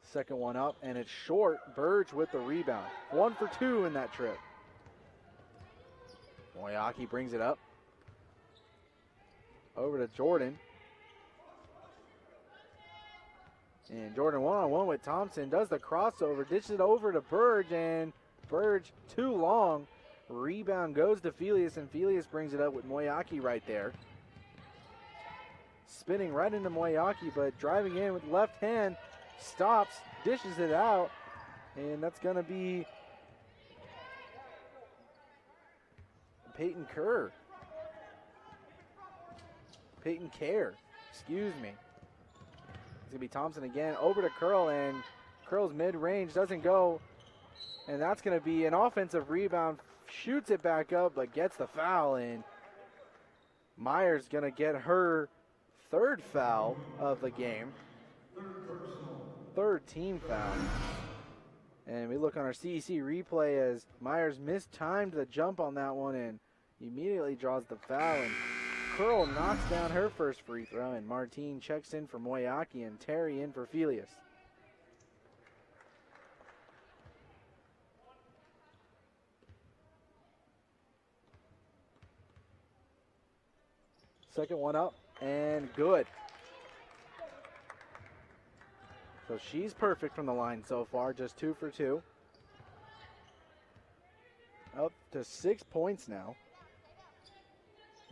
[SPEAKER 1] Second one up, and it's short. Burge with the rebound. 1 for 2 in that trip. Moyaki brings it up. Over to Jordan. And Jordan one-on-one with Thompson. Does the crossover. Dishes it over to Burge, and Burge too long. Rebound goes to Felius, and Felius brings it up with Moyaki right there. Spinning right into Moyaki, but driving in with left hand. Stops, dishes it out, and that's going to be Peyton Kerr. Peyton Kerr, excuse me. It's going to be Thompson again, over to Curl, and Curl's mid-range doesn't go, and that's going to be an offensive rebound. Shoots it back up, but gets the foul, and Myers going to get her 3rd foul of the game. 3rd team foul. And we look on our CEC replay as Myers mistimed the jump on that one and immediately draws the foul. And Curl knocks down her first free throw, and Martine checks in for Moyaki and Terry in for Felius. Second one up and good. So she's perfect from the line so far, just 2 for 2. Up to 6 points now.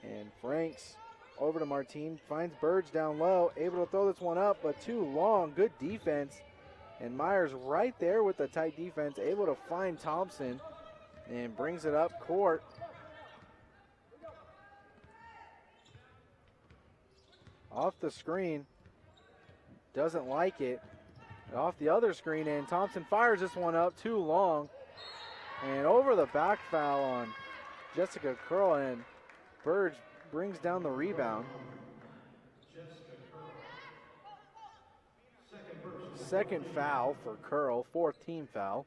[SPEAKER 1] And Franks over to Martine, finds Burge down low, able to throw this one up, but too long, good defense. And Myers right there with the tight defense, able to find Thompson and brings it up court. Off the screen, doesn't like it. Off the other screen, and Thompson fires this one up too long. And over the back foul on Jessica Curl, and Burge brings down the rebound. Second foul for Curl, 4th team foul.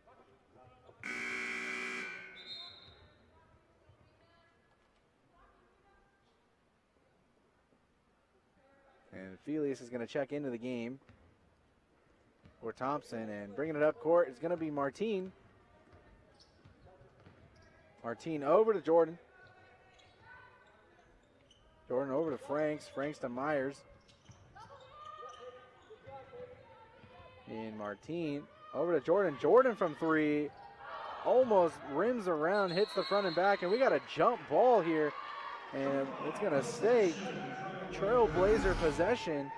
[SPEAKER 1] And Felius is going to check into the game for Thompson, and bringing it up court is going to be Martine. Martine over to Jordan. Jordan over to Franks. Franks to Myers. And Martine over to Jordan. Jordan from 3. Almost rims around, hits the front and back, and we got a jump ball here. And it's going to stay Trailblazer possession,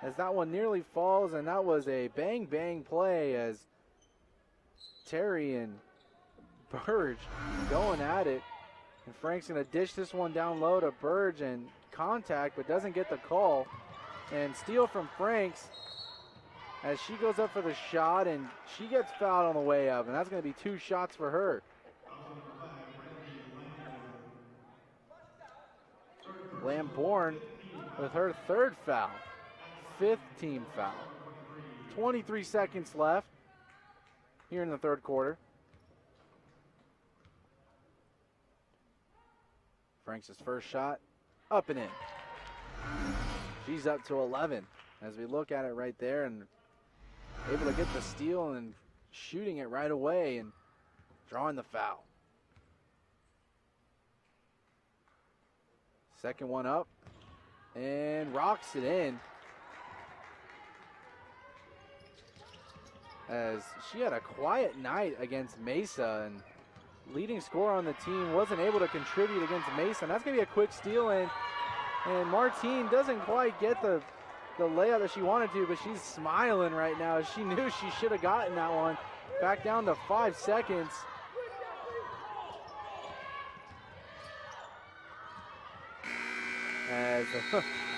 [SPEAKER 1] as that one nearly falls, and that was a bang-bang play as Terry and Burge going at it. And Frank's going to dish this one down low to Burge, and contact, but doesn't get the call. And steal from Franks as she goes up for the shot, and she gets fouled on the way up, and that's going to be 2 shots for her. Lambourne with her 3rd foul. 5th team foul. 23 seconds left here in the 3rd quarter. Franks' first shot, up and in. She's up to 11 as we look at it right there, and able to get the steal and shooting it right away and drawing the foul. Second one up and rocks it in. As she had a quiet night against Mesa, and leading scorer on the team wasn't able to contribute against Mesa. And that's going to be a quick steal, and Martine doesn't quite get the layup that she wanted to, but she's smiling right now. She knew she should have gotten that one. Back down to 5 seconds. As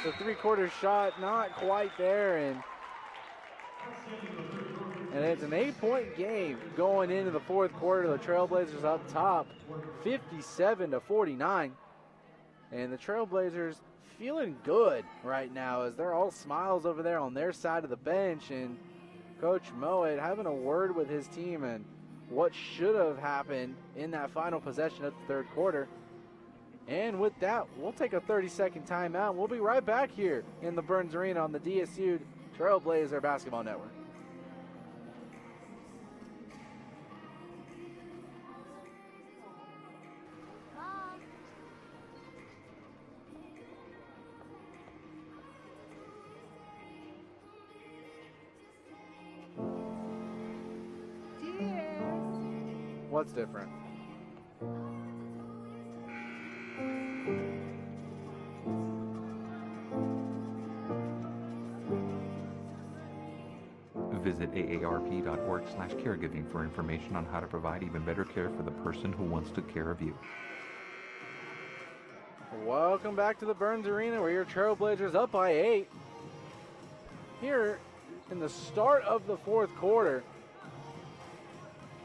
[SPEAKER 1] the three-quarter shot not quite there, and it's an 8-point game going into the fourth quarter. The Trailblazers up top, 57-49. And the Trailblazers feeling good right now as they're all smiles over there on their side of the bench. And Coach Moet having a word with his team and what should have happened in that final possession of the third quarter. And with that, we'll take a 30-second timeout. We'll be right back here in the Burns Arena on the DSU Trailblazer Basketball Network. What's different?
[SPEAKER 10] Visit aarp.org/caregiving for information on how to provide even better care for the person who wants to care of you.
[SPEAKER 1] Welcome back to the Burns Arena, where your Trailblazers up by 8. Here in the start of the fourth quarter,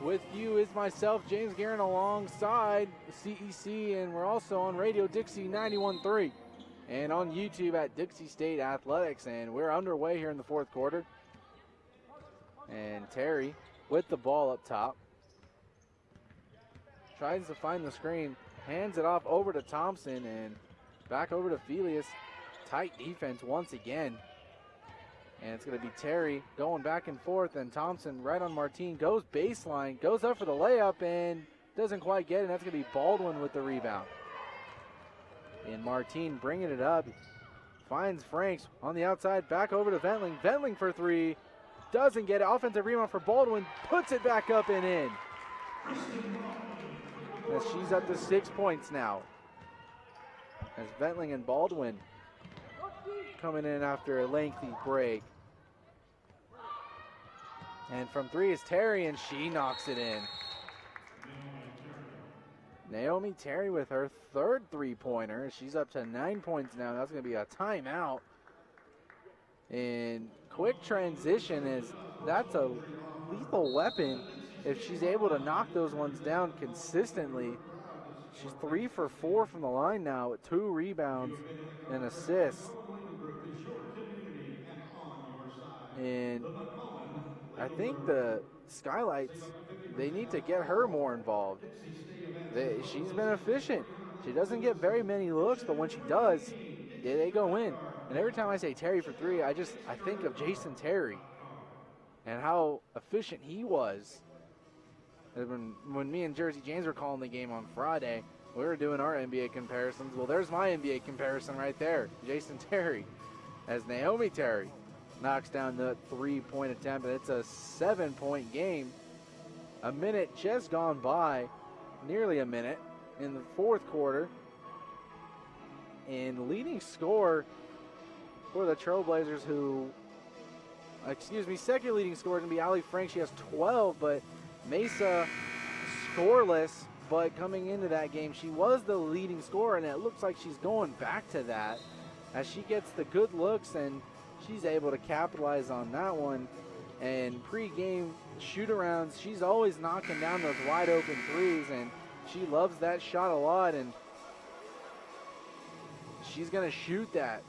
[SPEAKER 1] with you is myself, James Guerin, alongside CEC, and we're also on Radio Dixie 91.3 and on YouTube at Dixie State Athletics, and we're underway here in the fourth quarter. And Terry with the ball up top. Tries to find the screen, hands it off over to Thompson and back over to Felius. Tight defense once again. And it's going to be Terry going back and forth, and Thompson right on Martine, goes baseline, goes up for the layup and doesn't quite get it. And that's going to be Baldwin with the rebound. And Martine bringing it up, finds Franks on the outside, back over to Ventling. Ventling for three, doesn't get it. Offensive rebound for Baldwin, puts it back up and in. As she's up to 6 points now. As Ventling and Baldwin coming in after a lengthy break. And from three is Terry, and she knocks it in. Naomi Terry with her third three-pointer. She's up to 9 points now. That's going to be a timeout. And quick transition that's a lethal weapon if she's able to knock those ones down consistently. She's 3 for 4 from the line now with 2 rebounds and assists. And I think the Skylights, they need to get her more involved. She's been efficient. She doesn't get very many looks, but when she does, they go in. And every time I say Terry for three, I think of Jason Terry and how efficient he was. When me and Jersey James were calling the game on Friday, we were doing our NBA comparisons. Well, there's my NBA comparison right there. Jason Terry as Naomi Terry knocks down the three-point attempt, and it's a 7-point game. A minute just gone by, nearly a minute in the fourth quarter. And leading scorer for the Trailblazers, second leading scorer is going to be Allie Frank. She has 12, but Mesa scoreless. But coming into that game, she was the leading scorer, and it looks like she's going back to that as she gets the good looks, and she's able to capitalize on that one. And pre-game shoot-arounds, she's always knocking down those wide-open threes, and she loves that shot a lot, and she's going to shoot that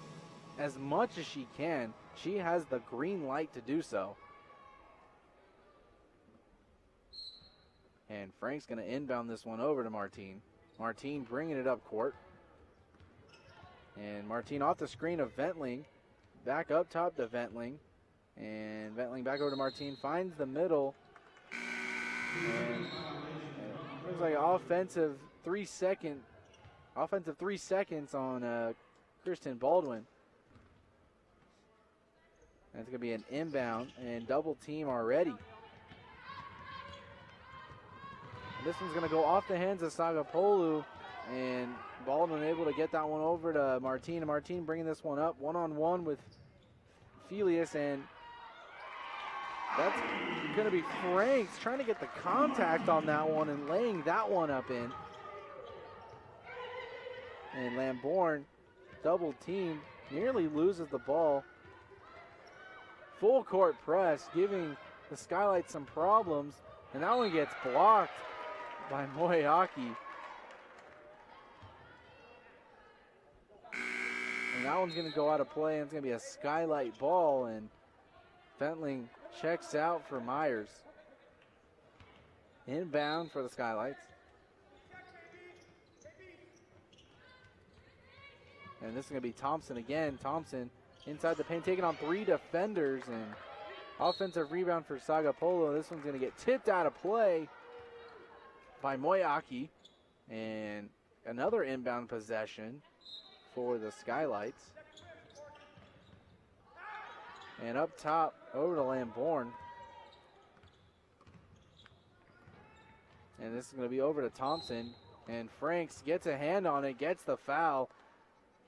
[SPEAKER 1] as much as she can. She has the green light to do so. And Frank's going to inbound this one over to Martine. Martine bringing it up court. And Martine off the screen of Ventling. Back up top to Ventling. And Ventling back over to Martine. Finds the middle. And it looks like offensive 3 seconds on Kristen Baldwin. That's going to be an inbound and double team already. And this one's going to go off the hands of Sagapolu, and Baldwin able to get that one over to Martin. And Martin bringing this one up one-on-one with Felius, and that's going to be Franks trying to get the contact on that one and laying that one up in. And Lambourne, double team, nearly loses the ball. Full court press, giving the Skylights some problems, and that one gets blocked by Moyaki. And that one's going to go out of play, and it's going to be a Skylight ball, and Fentling checks out for Myers. Inbound for the Skylights. And this is going to be Thompson again. Thompson inside the paint, taking on 3 defenders, and offensive rebound for Sagapolu. This one's going to get tipped out of play by Moyaki. And another inbound possession for the Skylights. And up top, over to Lambourne. And this is going to be over to Thompson. And Franks gets a hand on it, gets the foul.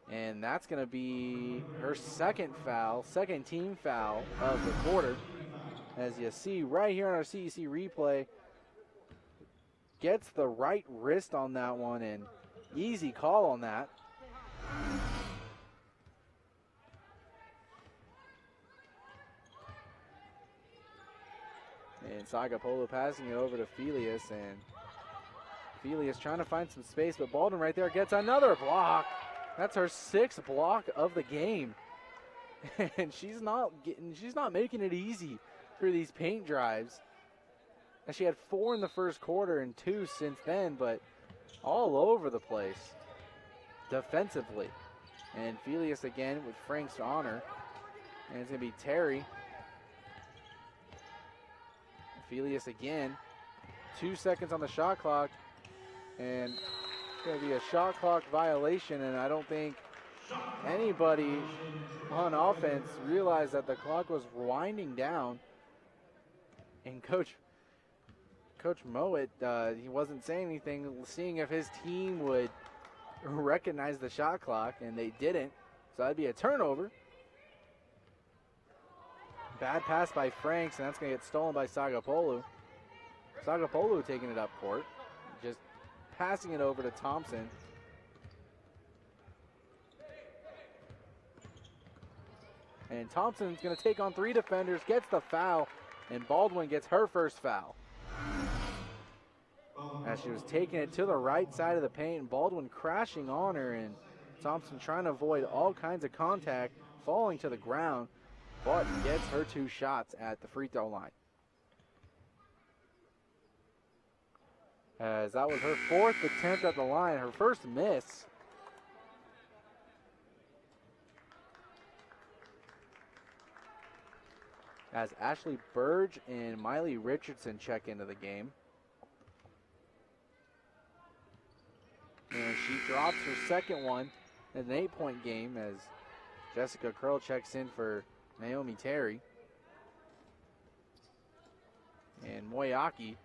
[SPEAKER 1] And that's going to be her second foul, second team foul of the quarter. As you see right here on our CEC replay, gets the right wrist on that one, and easy call on that. And Sagapolu passing it over to Felius, and Felius trying to find some space, but Baldwin right there gets another block. That's her 6th block of the game. And she's not making it easy through these paint drives. And she had 4 in the first quarter and 2 since then, but all over the place defensively. And Felius again with Frank's honor. And it's going to be Terry. Felius again. 2 seconds on the shot clock. And going to be a shot clock violation, and I don't think anybody on offense realized that the clock was winding down. And Coach Mowat, he wasn't saying anything, seeing if his team would recognize the shot clock, and they didn't. So that'd be a turnover. Bad pass by Franks, and that's going to get stolen by Sagapolu. Sagapolu taking it up court. Just passing it over to Thompson. And Thompson's going to take on 3 defenders, gets the foul, and Baldwin gets her first foul. As she was taking it to the right side of the paint, and Baldwin crashing on her, and Thompson trying to avoid all kinds of contact, falling to the ground, but gets her 2 shots at the free throw line. As that was her 4th attempt at the line, her first miss. As Ashley Burge and Miley Richardson check into the game. And she drops her second one in an 8-point game as Jessica Curl checks in for Naomi Terry. And Moyaki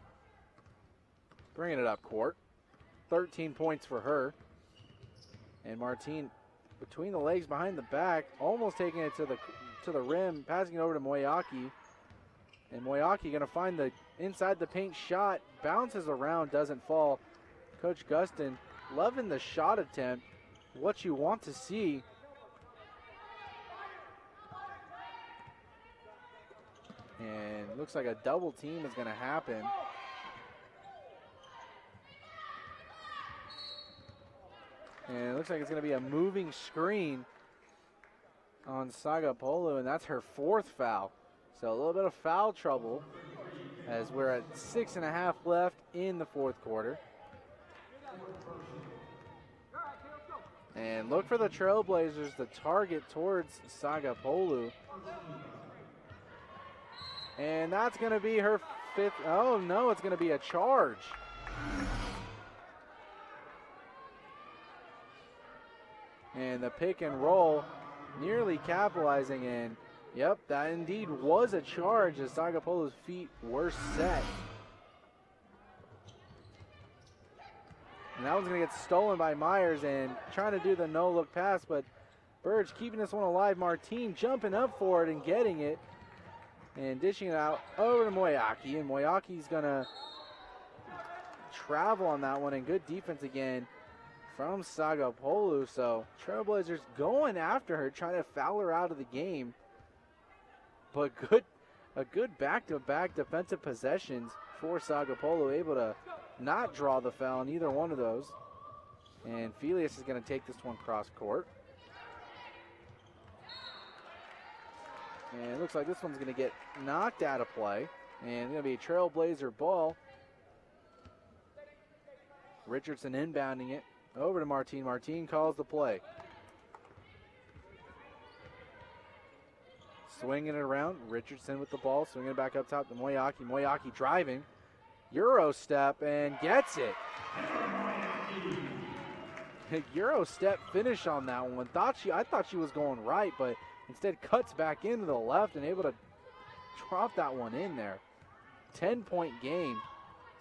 [SPEAKER 1] bringing it up court. 13 points for her. And Martine between the legs, behind the back, almost taking it to the rim, passing it over to Moyaki. And Moyaki going to find the inside the paint shot, bounces around, doesn't fall. Coach Gustin loving the shot attempt, what you want to see. And looks like a double team is going to happen. And it looks like it's going to be a moving screen on Sagapolu, and that's her 4th foul. So a little bit of foul trouble as we're at 6.5 left in the 4th quarter. And look for the Trailblazers to target towards Sagapolu. And that's going to be her 5th. Oh, no, it's going to be a charge. And the pick and roll nearly capitalizing, and Yep, that indeed was a charge as Sagapolo's feet were set. And that one's going to get stolen by Myers and trying to do the no-look pass, but Burge keeping this one alive. Martine jumping up for it and getting it and dishing it out over to Moyaki. And Moyaki's going to travel on that one, and good defense again from Sagapolu. So Trailblazers going after her, trying to foul her out of the game. But a good back-to-back defensive possessions for Sagapolu, able to not draw the foul in either one of those. And Felius is going to take this one cross court. And it looks like this one's going to get knocked out of play. And it's going to be a Trailblazer ball. Richardson inbounding it over to Martine. Martine calls the play. Swinging it around. Richardson with the ball. Swinging it back up top to Moyaki. Moyaki driving. Euro step and gets it. Euro step finish on that one. I thought she was going right, but instead cuts back into the left and able to drop that one in there. 10-point game,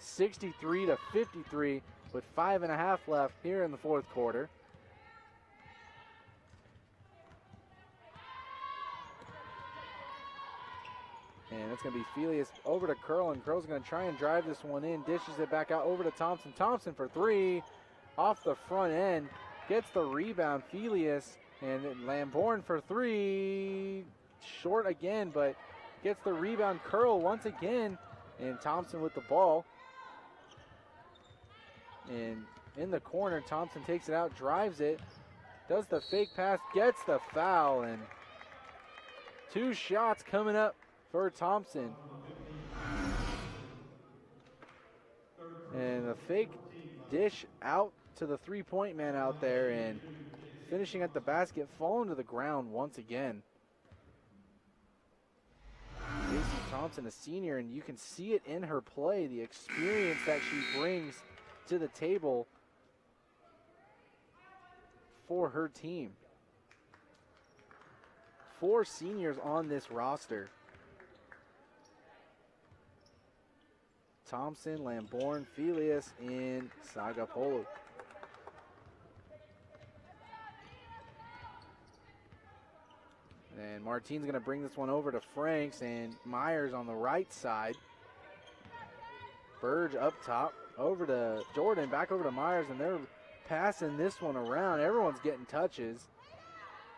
[SPEAKER 1] 63-53 with 5.5 left here in the fourth quarter. And it's going to be Felius over to Curl, and Curl's going to try and drive this one in. Dishes it back out over to Thompson. Thompson for three off the front end. Gets the rebound. Felius and Lamborn for three. Short again, but gets the rebound. Curl once again. And Thompson with the ball. And in the corner, Thompson takes it out, drives it. Does the fake pass, gets the foul. And 2 shots coming up for Thompson. And the fake dish out to the three-point man out there, and finishing at the basket, falling to the ground once again. Casey Thompson, a senior, and you can see it in her play, the experience that she brings to the table for her team. 4 seniors on this roster. Thompson, Lamborn, Felius, and Sagapolu. And Martine's going to bring this one over to Franks, and Myers on the right side. Burge up top, over to Jordan, back over to Myers, and they're passing this one around. Everyone's getting touches.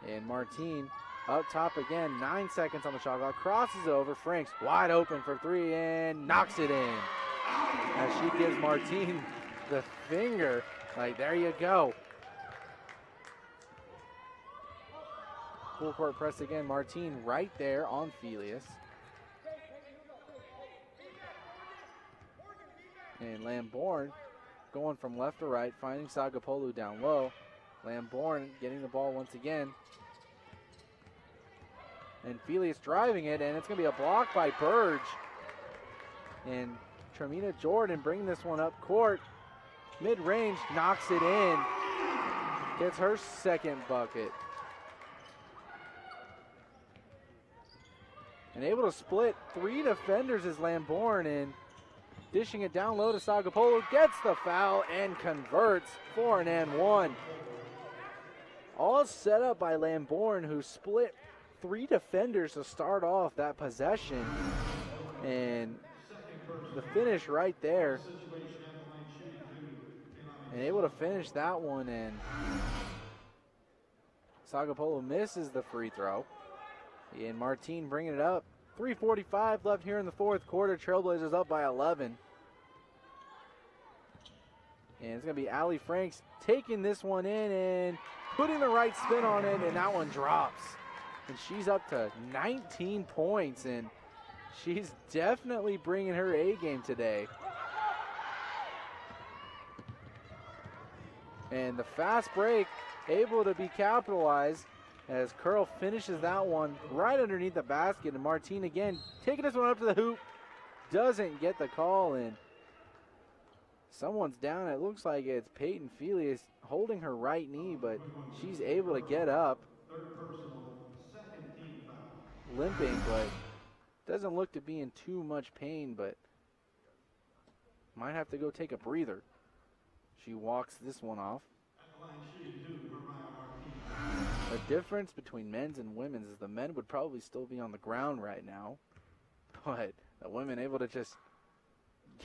[SPEAKER 1] And Martine up top again, 9 seconds on the shot clock, crosses over. Franks wide open for three and knocks it in. As she gives Martine the finger, like, there you go. Full court press again. Martine right there on Felius. And Lamborn going from left to right, finding Sagapolu down low. Lamborn getting the ball once again. And Felius driving it, and it's going to be a block by Burge. And Tremina Jordan bringing this one up court. Mid-range, knocks it in. Gets her second bucket. And able to split 3 defenders is Lamborn, and dishing it down low to Sagapolu. Gets the foul and converts. 4-and-1. All set up by Lamborn, who split 3 defenders to start off that possession. And the finish right there. And able to finish that one, and Sagapolu misses the free throw. And Martine bringing it up. 3:45 left here in the fourth quarter. Trailblazers up by 11. And it's going to be Allie Franks taking this one in and putting the right spin on it, and that one drops. And she's up to 19 points, and she's definitely bringing her A game today. And the fast break able to be capitalized as Curl finishes that one right underneath the basket. And Martine again taking this one up to the hoop. Doesn't get the call, and someone's down. It looks like it's Peyton Felius holding her right knee, but she's able to get up. limping, but doesn't look to be in too much pain, but might have to go take a breather. She walks this one off. The difference between men's and women's is the men would probably still be on the ground right now, but the women able to just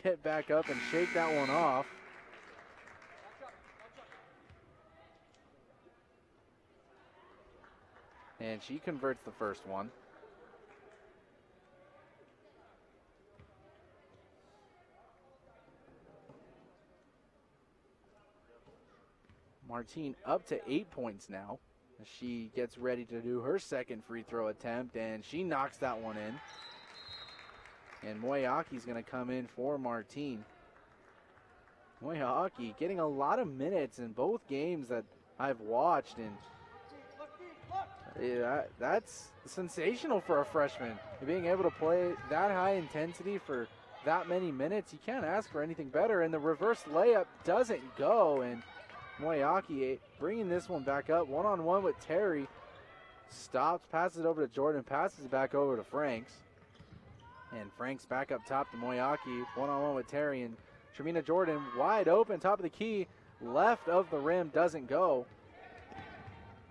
[SPEAKER 1] get back up and shake that one off. And she converts the first one. Martine up to 8 points now. She gets ready to do her second free throw attempt, and she knocks that one in. And Moeaki's going to come in for Martine. Moeaki getting a lot of minutes in both games that I've watched, and that's sensational for a freshman. Being able to play that high intensity for that many minutes, you can't ask for anything better. And the reverse layup doesn't go, and Moeaki bringing this one back up. One-on-one with Terry. Stops, passes it over to Jordan, passes it back over to Franks. And Franks back up top to Moeaki. One-on-one with Terry, and Tremina Jordan wide open, top of the key. Left of the rim, doesn't go.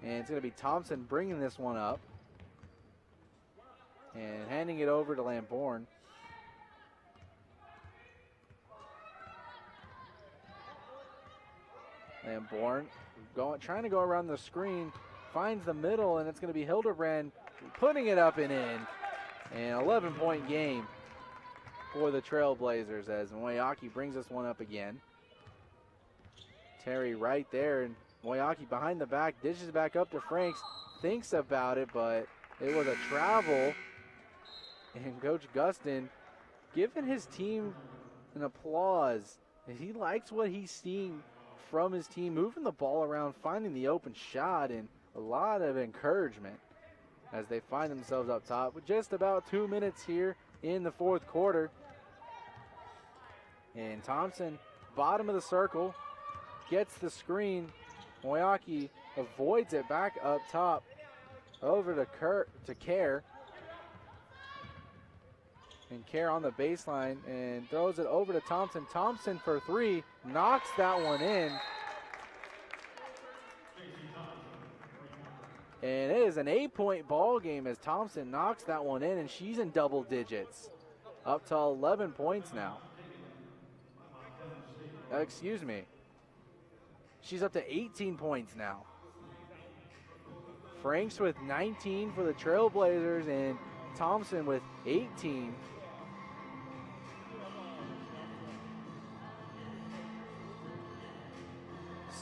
[SPEAKER 1] And it's going to be Thompson bringing this one up. And handing it over to Lambourne. Lambourne trying to go around the screen, finds the middle, and it's going to be Hildebrand putting it up and in. An 11-point game for the Trailblazers as Moeaki brings this one up again. Terry right there, and Moeaki behind the back, dishes back up to Franks, thinks about it, but it was a travel. And Coach Gustin giving his team an applause. He likes what he's seeing from his team, moving the ball around, finding the open shot, and a lot of encouragement as they find themselves up top with just about 2 minutes here in the fourth quarter. And Thompson, bottom of the circle, gets the screen. Moeaki avoids it back up top over to Kerr. And Kerr on the baseline and throws it over to Thompson. Thompson for three, knocks that one in. And it is an 8-point ball game as Thompson knocks that one in, and she's in double digits. Up to 11 points now. Excuse me. She's up to 18 points now. Franks with 19 for the Trailblazers and Thompson with 18.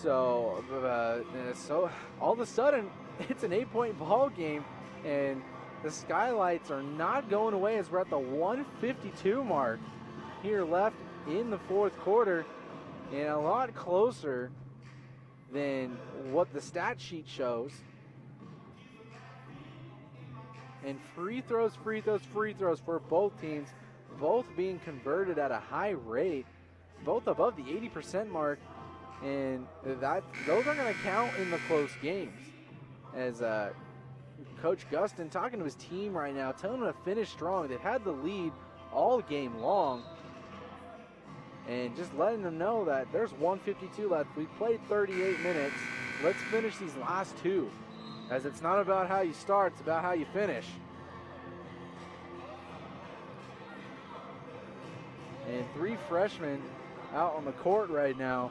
[SPEAKER 1] So all of a sudden, it's an 8-point ball game, and the Skylights are not going away as we're at the 152 mark here left in the fourth quarter, and a lot closer than what the stat sheet shows. And free throws for both teams, both being converted at a high rate, both above the 80% mark, and those are going to count in the close games. As Coach Gustin talking to his team right now, telling them to finish strong. They've had the lead all game long, and just letting them know that there's 152 left. We played 38 minutes. Let's finish these last two, as it's not about how you start, it's about how you finish. And three freshmen out on the court right now.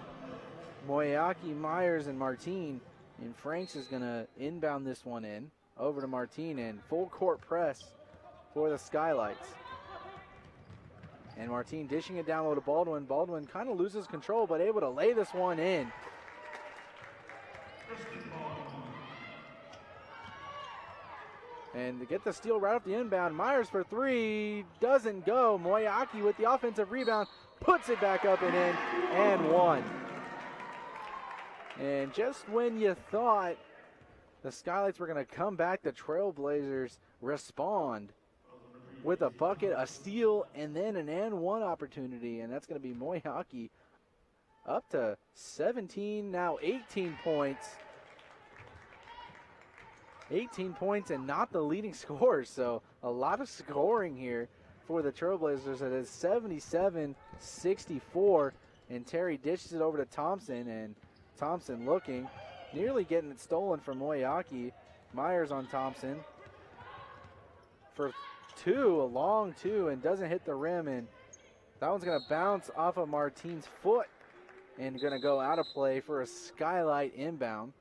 [SPEAKER 1] Moeaki, Myers, and Martine. And Franks is going to inbound this one in over to Martine, and full court press for the Skylights. And Martine dishing it down low to Baldwin. Baldwin kind of loses control, but able to lay this one in. And to get the steal right off the inbound, Myers for three, doesn't go. Moeaki with the offensive rebound, puts it back up and in, and one. And just when you thought the Skylights were going to come back, the Trailblazers respond with a bucket, a steal, and then an and one opportunity, and that's going to be Moeaki up to 17, now 18 points. 18 points and not the leading scorer, so a lot of scoring here for the Trailblazers. It is 77-64, and Terry dishes it over to Thompson, and Thompson looking, nearly getting it stolen from Moyaki. Myers on Thompson for two, a long two, and doesn't hit the rim, and that one's going to bounce off of Martine's foot and going to go out of play for a skylight inbound.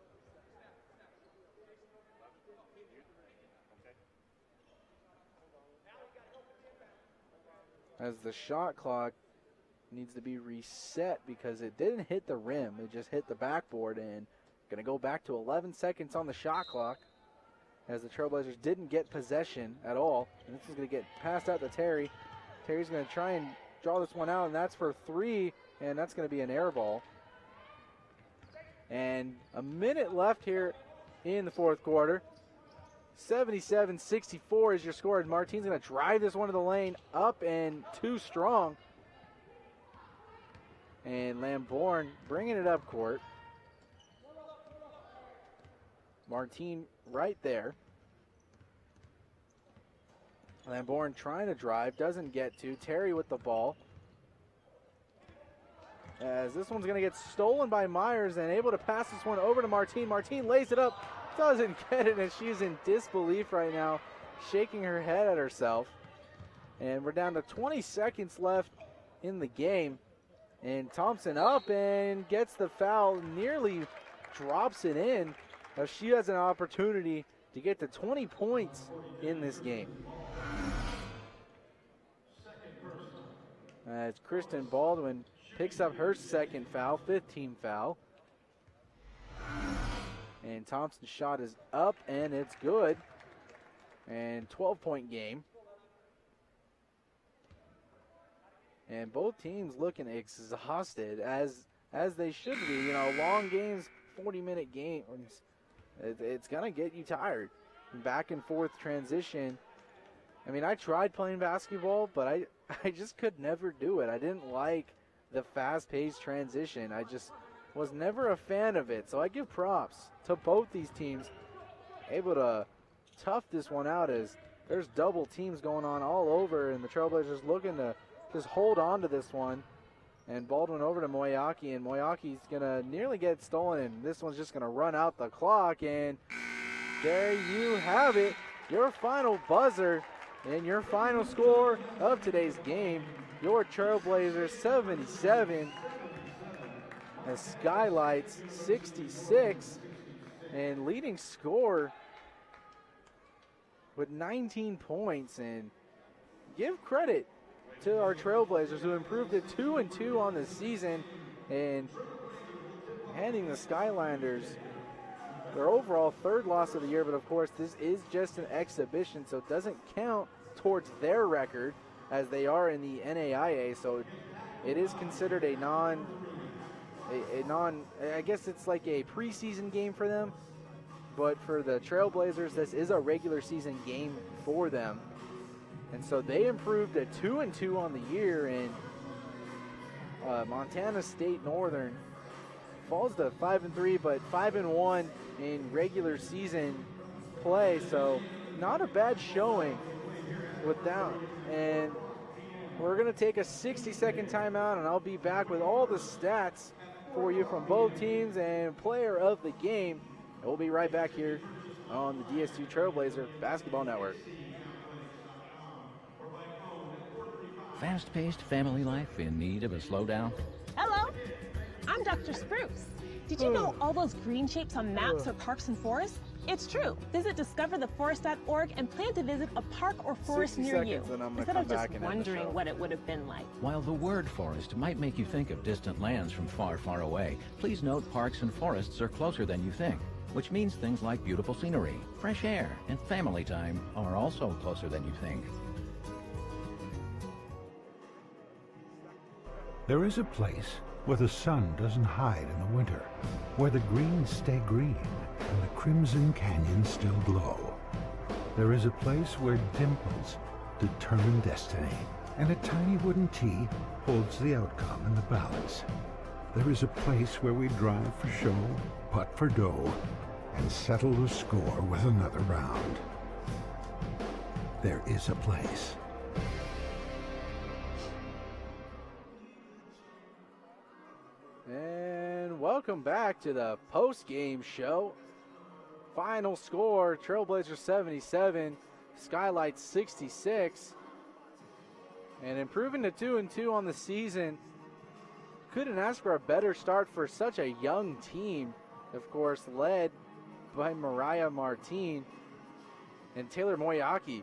[SPEAKER 1] As the shot clock needs to be reset because it didn't hit the rim. It just hit the backboard, and going to go back to 11 seconds on the shot clock as the Trailblazers didn't get possession at all. And this is going to get passed out to Terry. Terry's going to try and draw this one out, and that's for three, and that's going to be an air ball. And a minute left here in the fourth quarter. 77-64 is your score, and Martine's going to drive this one to the lane, up and too strong. And Lambourne bringing it up court. Martine right there. Lambourne trying to drive, doesn't get to. Terry with the ball. As this one's going to get stolen by Myers and able to pass this one over to Martine. Martine lays it up, doesn't get it, and she's in disbelief right now, shaking her head at herself. And we're down to 20 seconds left in the game. And Thompson up and gets the foul, nearly drops it in. Now she has an opportunity to get to 20 points in this game. As Kristen Baldwin picks up her second foul, 15 foul. And Thompson's shot is up, and it's good. And 12-point game. And both teams looking exhausted, as they should be. You know, long games, 40-minute games, it's going to get you tired. Back and forth transition. I mean, I tried playing basketball, but I just could never do it. I didn't like the fast-paced transition. I just was never a fan of it. So I give props to both these teams, able to tough this one out as there's double teams going on all over, and the Trailblazers looking to just hold on to this one. And Baldwin over to Moyaki, and Moyaki's going to nearly get stolen, and this one's just going to run out the clock. And there you have it, your final buzzer and your final score of today's game. Your Trailblazers 77 and Skylights 66, and leading score with 19 points. And give credit to our Trailblazers, who improved to 2-2 on the season and handing the Skylanders their overall third loss of the year. But of course, this is just an exhibition, so it doesn't count towards their record as they are in the NAIA. So it is considered a non, I guess it's like a preseason game for them. But for the Trailblazers, this is a regular season game for them. And so they improved to 2-2 on the year, and Montana State Northern falls to 5-3, but 5-1 in regular season play. So not a bad showing with that. And we're going to take a 60-second timeout, and I'll be back with all the stats for you from both teams and player of the game. And we'll be right back here on the DS2 Trailblazer Basketball Network.
[SPEAKER 11] Fast-paced family life in need of a slowdown?
[SPEAKER 12] Hello, I'm Dr. Spruce. Did you know all those green shapes on maps are parks and forests? It's true. Visit discovertheforest.org and plan to visit a park or forest near you, instead of just wondering what it would have been like.
[SPEAKER 11] While the word forest might make you think of distant lands from far, far away, please note parks and forests are closer than you think, which means things like beautiful scenery, fresh air, and family time are also closer than you think.
[SPEAKER 8] There is a place where the sun doesn't hide in the winter, where the greens stay green and the crimson canyons still glow. There is a place where dimples determine destiny, and a tiny wooden tee holds the outcome in the balance. There is a place where we drive for show, putt for dough, and settle the score with another round. There is a place.
[SPEAKER 1] And welcome back to the post-game show. Final score, Trailblazers 77, Skylights 66. And improving to 2-2 on the season. Couldn't ask for a better start for such a young team. Of course, led by Mariah Martin and Taylor Moyaki,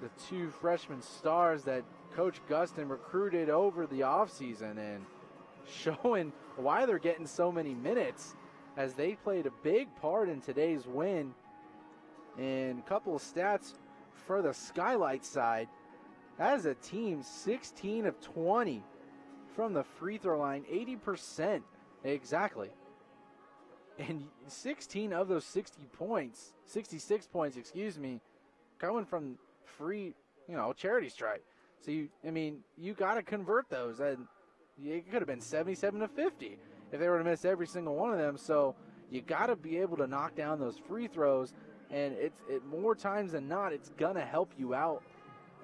[SPEAKER 1] the two freshman stars that Coach Gustin recruited over the offseason, and showing why they're getting so many minutes as they played a big part in today's win. And a couple of stats for the Skylight side. As a team, 16 of 20 from the free throw line, 80% exactly. And 16 of those 66 points, coming from free, charity stripe. So you got to convert those, and it could have been 77 to 50 if they were to miss every single one of them. So you got to be able to knock down those free throws, and more times than not, it's gonna help you out.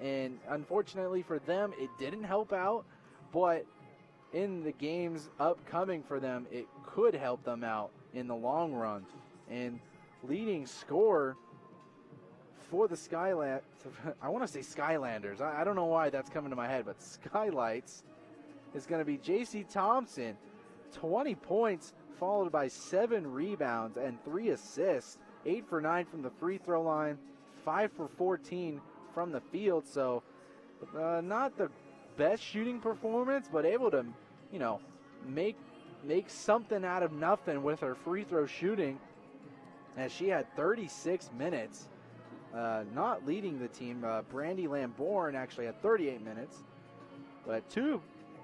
[SPEAKER 1] And unfortunately for them, it didn't help out, but in the games upcoming for them, it could help them out in the long run. And leading scorer for the I want to say Skylanders. I don't know why that's coming to my head, but Skylights is going to be J.C. Thompson. 20 points, followed by 7 rebounds and 3 assists. 8 for 9 from the free throw line, 5 for 14 from the field. So not the best shooting performance, but able to, make something out of nothing with her free throw shooting, as she had 36 minutes. Not leading the team, Brandy Lamborn actually had 38 minutes, but 2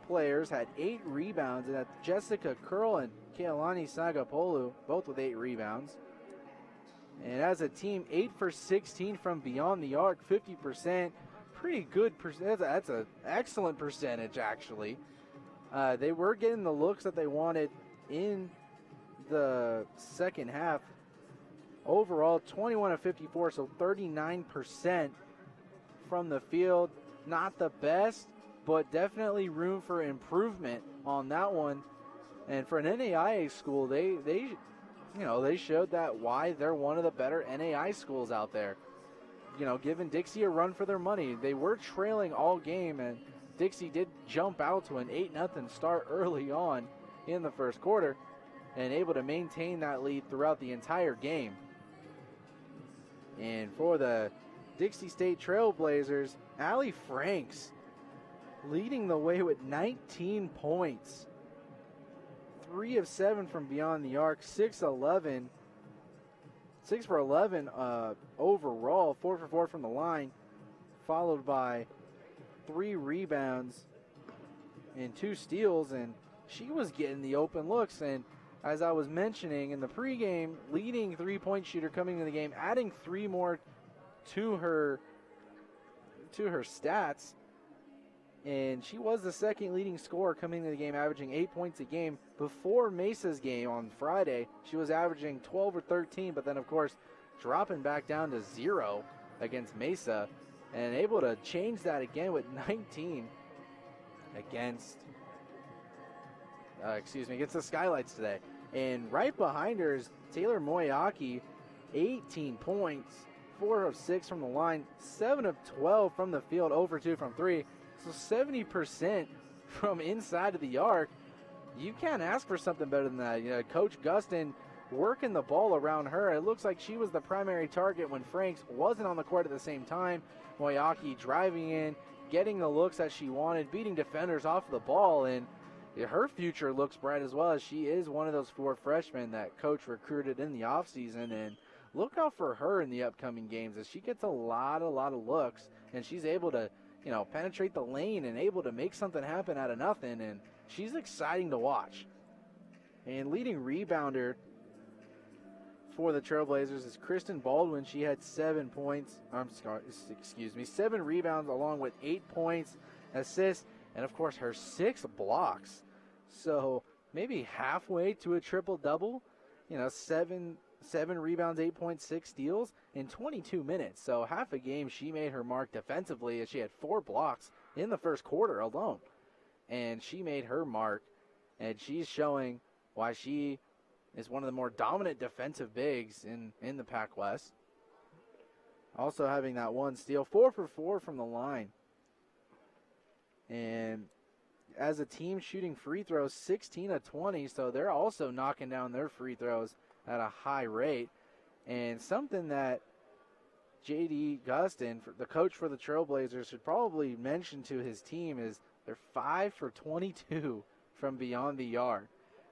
[SPEAKER 1] players had 8 rebounds, and that's Jessica Curl and Keilani Sagapolu, both with 8 rebounds. And as a team, 8 for 16 from beyond the arc, 50%. Pretty good percentage. That's an excellent percentage, actually. They were getting the looks that they wanted in the second half. Overall, 21 of 54, so 39% from the field. Not the best, but definitely room for improvement on that one. And for an NAIA school, they showed that why they're one of the better NAIA schools out there. Giving Dixie a run for their money. They were trailing all game, and Dixie did jump out to an 8-0 start early on in the first quarter and able to maintain that lead throughout the entire game. And for the Dixie State Trailblazers, Allie Franks leading the way with 19 points. 3 of 7 from beyond the arc, 6 for 11 overall, 4 for 4 from the line, followed by 3 rebounds and 2 steals, and she was getting the open looks. And as I was mentioning in the pregame, leading three-point shooter coming into the game, adding 3 more to her stats, and she was the second leading scorer coming into the game, averaging 8 points a game. Before Mesa's game on Friday, she was averaging 12 or 13, but then, of course, dropping back down to 0 against Mesa, and able to change that again with 19 against the Skylights today. And right behind her is Taylor Moyaki, 18 points, 4 of 6 from the line, 7 of 12 from the field, over 2 from 3. So 70% from inside of the arc. You can't ask for something better than that. Coach Gustin working the ball around her. It looks like she was the primary target when Franks wasn't on the court at the same time. Moyaki driving in, getting the looks that she wanted, beating defenders off the ball, and her future looks bright as well, as she is one of those 4 freshmen that Coach recruited in the offseason. And look out for her in the upcoming games, as she gets a lot of looks, and she's able to penetrate the lane and able to make something happen out of nothing, and she's exciting to watch. And leading rebounder for the Trailblazers is Kristen Baldwin. She had 7 rebounds along with 8 points, assists, and of course her 6 blocks. So maybe halfway to a triple-double. seven rebounds, 8.6 steals in 22 minutes. So half a game she made her mark defensively as she had 4 blocks in the first quarter alone. And she made her mark, and she's showing why she is one of the more dominant defensive bigs in the Pac West. Also having that 1 steal, 4 for 4 from the line. And as a team shooting free throws, 16 of 20, so they're also knocking down their free throws at a high rate. And something that J.D. Gustin, the coach for the Trailblazers, should probably mention to his team is they're 5 for 22 from beyond the arc.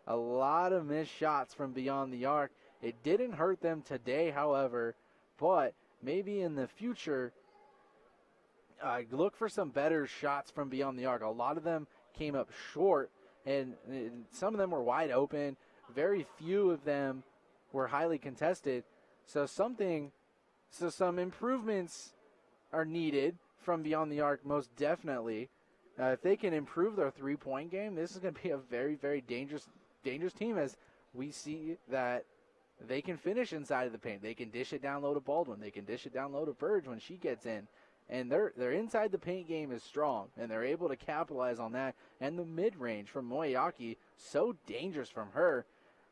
[SPEAKER 1] A lot of missed shots from beyond the arc. It didn't hurt them today, however, but maybe in the future, look for some better shots from beyond the arc. A lot of them came up short, and some of them were wide open. Very few of them were highly contested. So some improvements are needed from beyond the arc, most definitely. If they can improve their three-point game, this is going to be a very, very dangerous team, as we see that they can finish inside of the paint. They can dish it down low to Baldwin. They can dish it down low to Burge when she gets in. And their inside the paint game is strong, and they're able to capitalize on that. And the mid-range from Moyaki, so dangerous from her.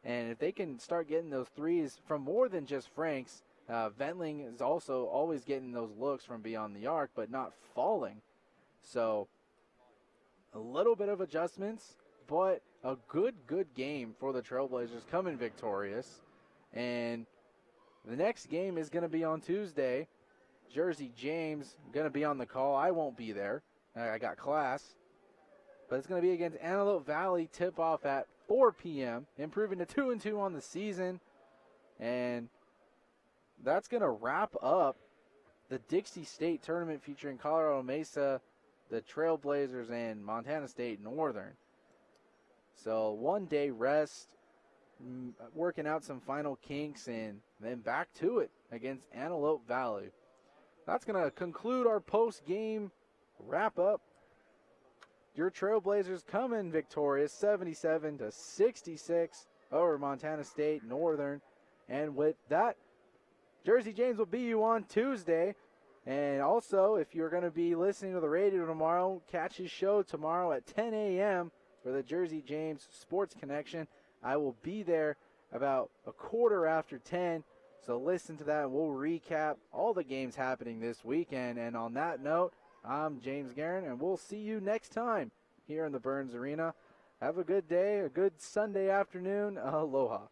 [SPEAKER 1] And if they can start getting those threes from more than just Franks, Ventling is also always getting those looks from beyond the arc, but not falling. So a little bit of adjustments, but a good game for the Trailblazers, coming victorious. And the next game is going to be on Tuesday. Jersey James going to be on the call. I won't be there. I got class. But it's going to be against Antelope Valley, tip-off at 4 p.m., improving to 2-2 on the season. And that's going to wrap up the Dixie State tournament featuring Colorado Mesa, the Trailblazers, and Montana State Northern. So 1 day rest, working out some final kinks, and then back to it against Antelope Valley. That's going to conclude our post-game wrap-up. Your Trailblazers coming victorious, 77-66 over Montana State Northern. And with that, Jersey James will be you on Tuesday. And also, if you're going to be listening to the radio tomorrow, catch his show tomorrow at 10 a.m. for the Jersey James Sports Connection. I will be there about a quarter after 10. So listen to that, and we'll recap all the games happening this weekend. And on that note, I'm James Guerin, and we'll see you next time here in the Burns Arena. Have a good day, a good Sunday afternoon. Aloha.